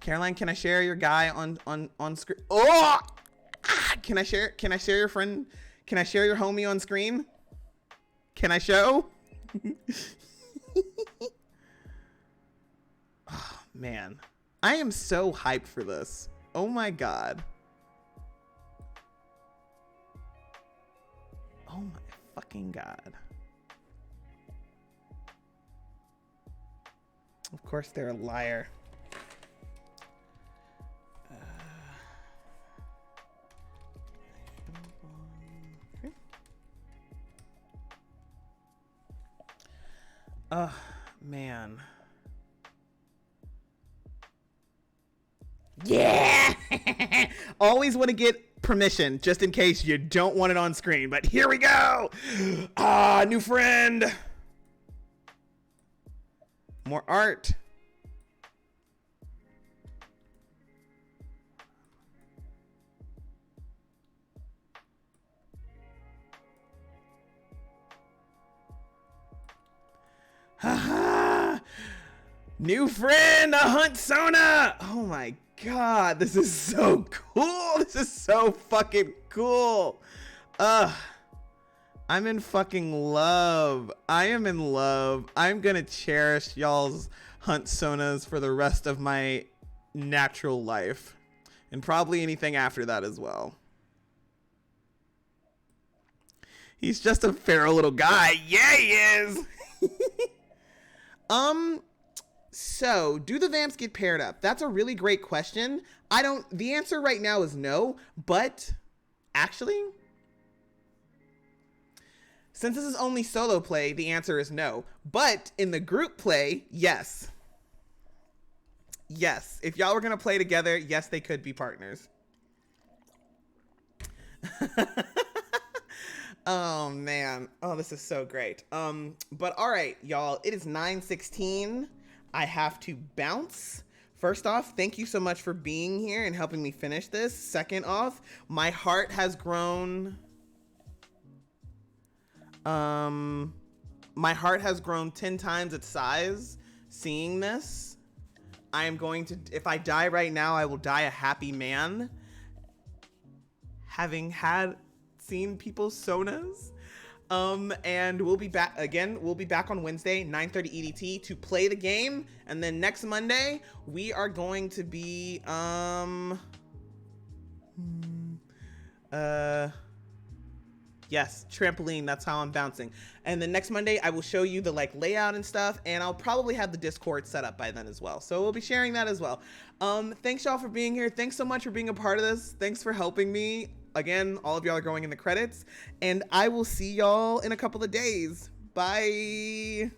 Caroline, can I share your guy on screen? Oh! Can I share your friend? Can I share your homie on screen? Can I show? Oh, man. I am so hyped for this. Oh my God. Oh my fucking God. Of course they're a liar. Oh, man. Yeah! Always want to get permission just in case you don't want it on screen. But here we go! Ah, new friend! More art. Haha! New friend, a Hunt Sona! Oh my God, this is so cool! This is so fucking cool! I'm in fucking love. I am in love. I'm gonna cherish y'all's Hunt Sonas for the rest of my natural life. And probably anything after that as well. He's just a feral little guy. Yeah, he is! So do the vamps get paired up? That's a really great question. The answer right now is no, but actually, since this is only solo play, the answer is no. But in the group play, yes. Yes, if y'all were gonna play together, yes, they could be partners. Oh man, oh, this is so great. But all right, y'all, it is 9:16. I have to bounce. First off, thank you so much for being here and helping me finish this. Second off, my heart has grown. My heart has grown 10 times its size seeing this. I am going to, if I die right now, I will die a happy man. Having had seen people's sonas. And we'll be back again. We'll be back on Wednesday, 9:30 EDT to play the game. And then next Monday, we are going to be, yes, trampoline. That's how I'm bouncing. And then next Monday, I will show you the like layout and stuff. And I'll probably have the Discord set up by then as well. So we'll be sharing that as well. Thanks y'all for being here. Thanks so much for being a part of this. Thanks for helping me. Again, all of y'all are going in the credits, and I will see y'all in a couple of days. Bye.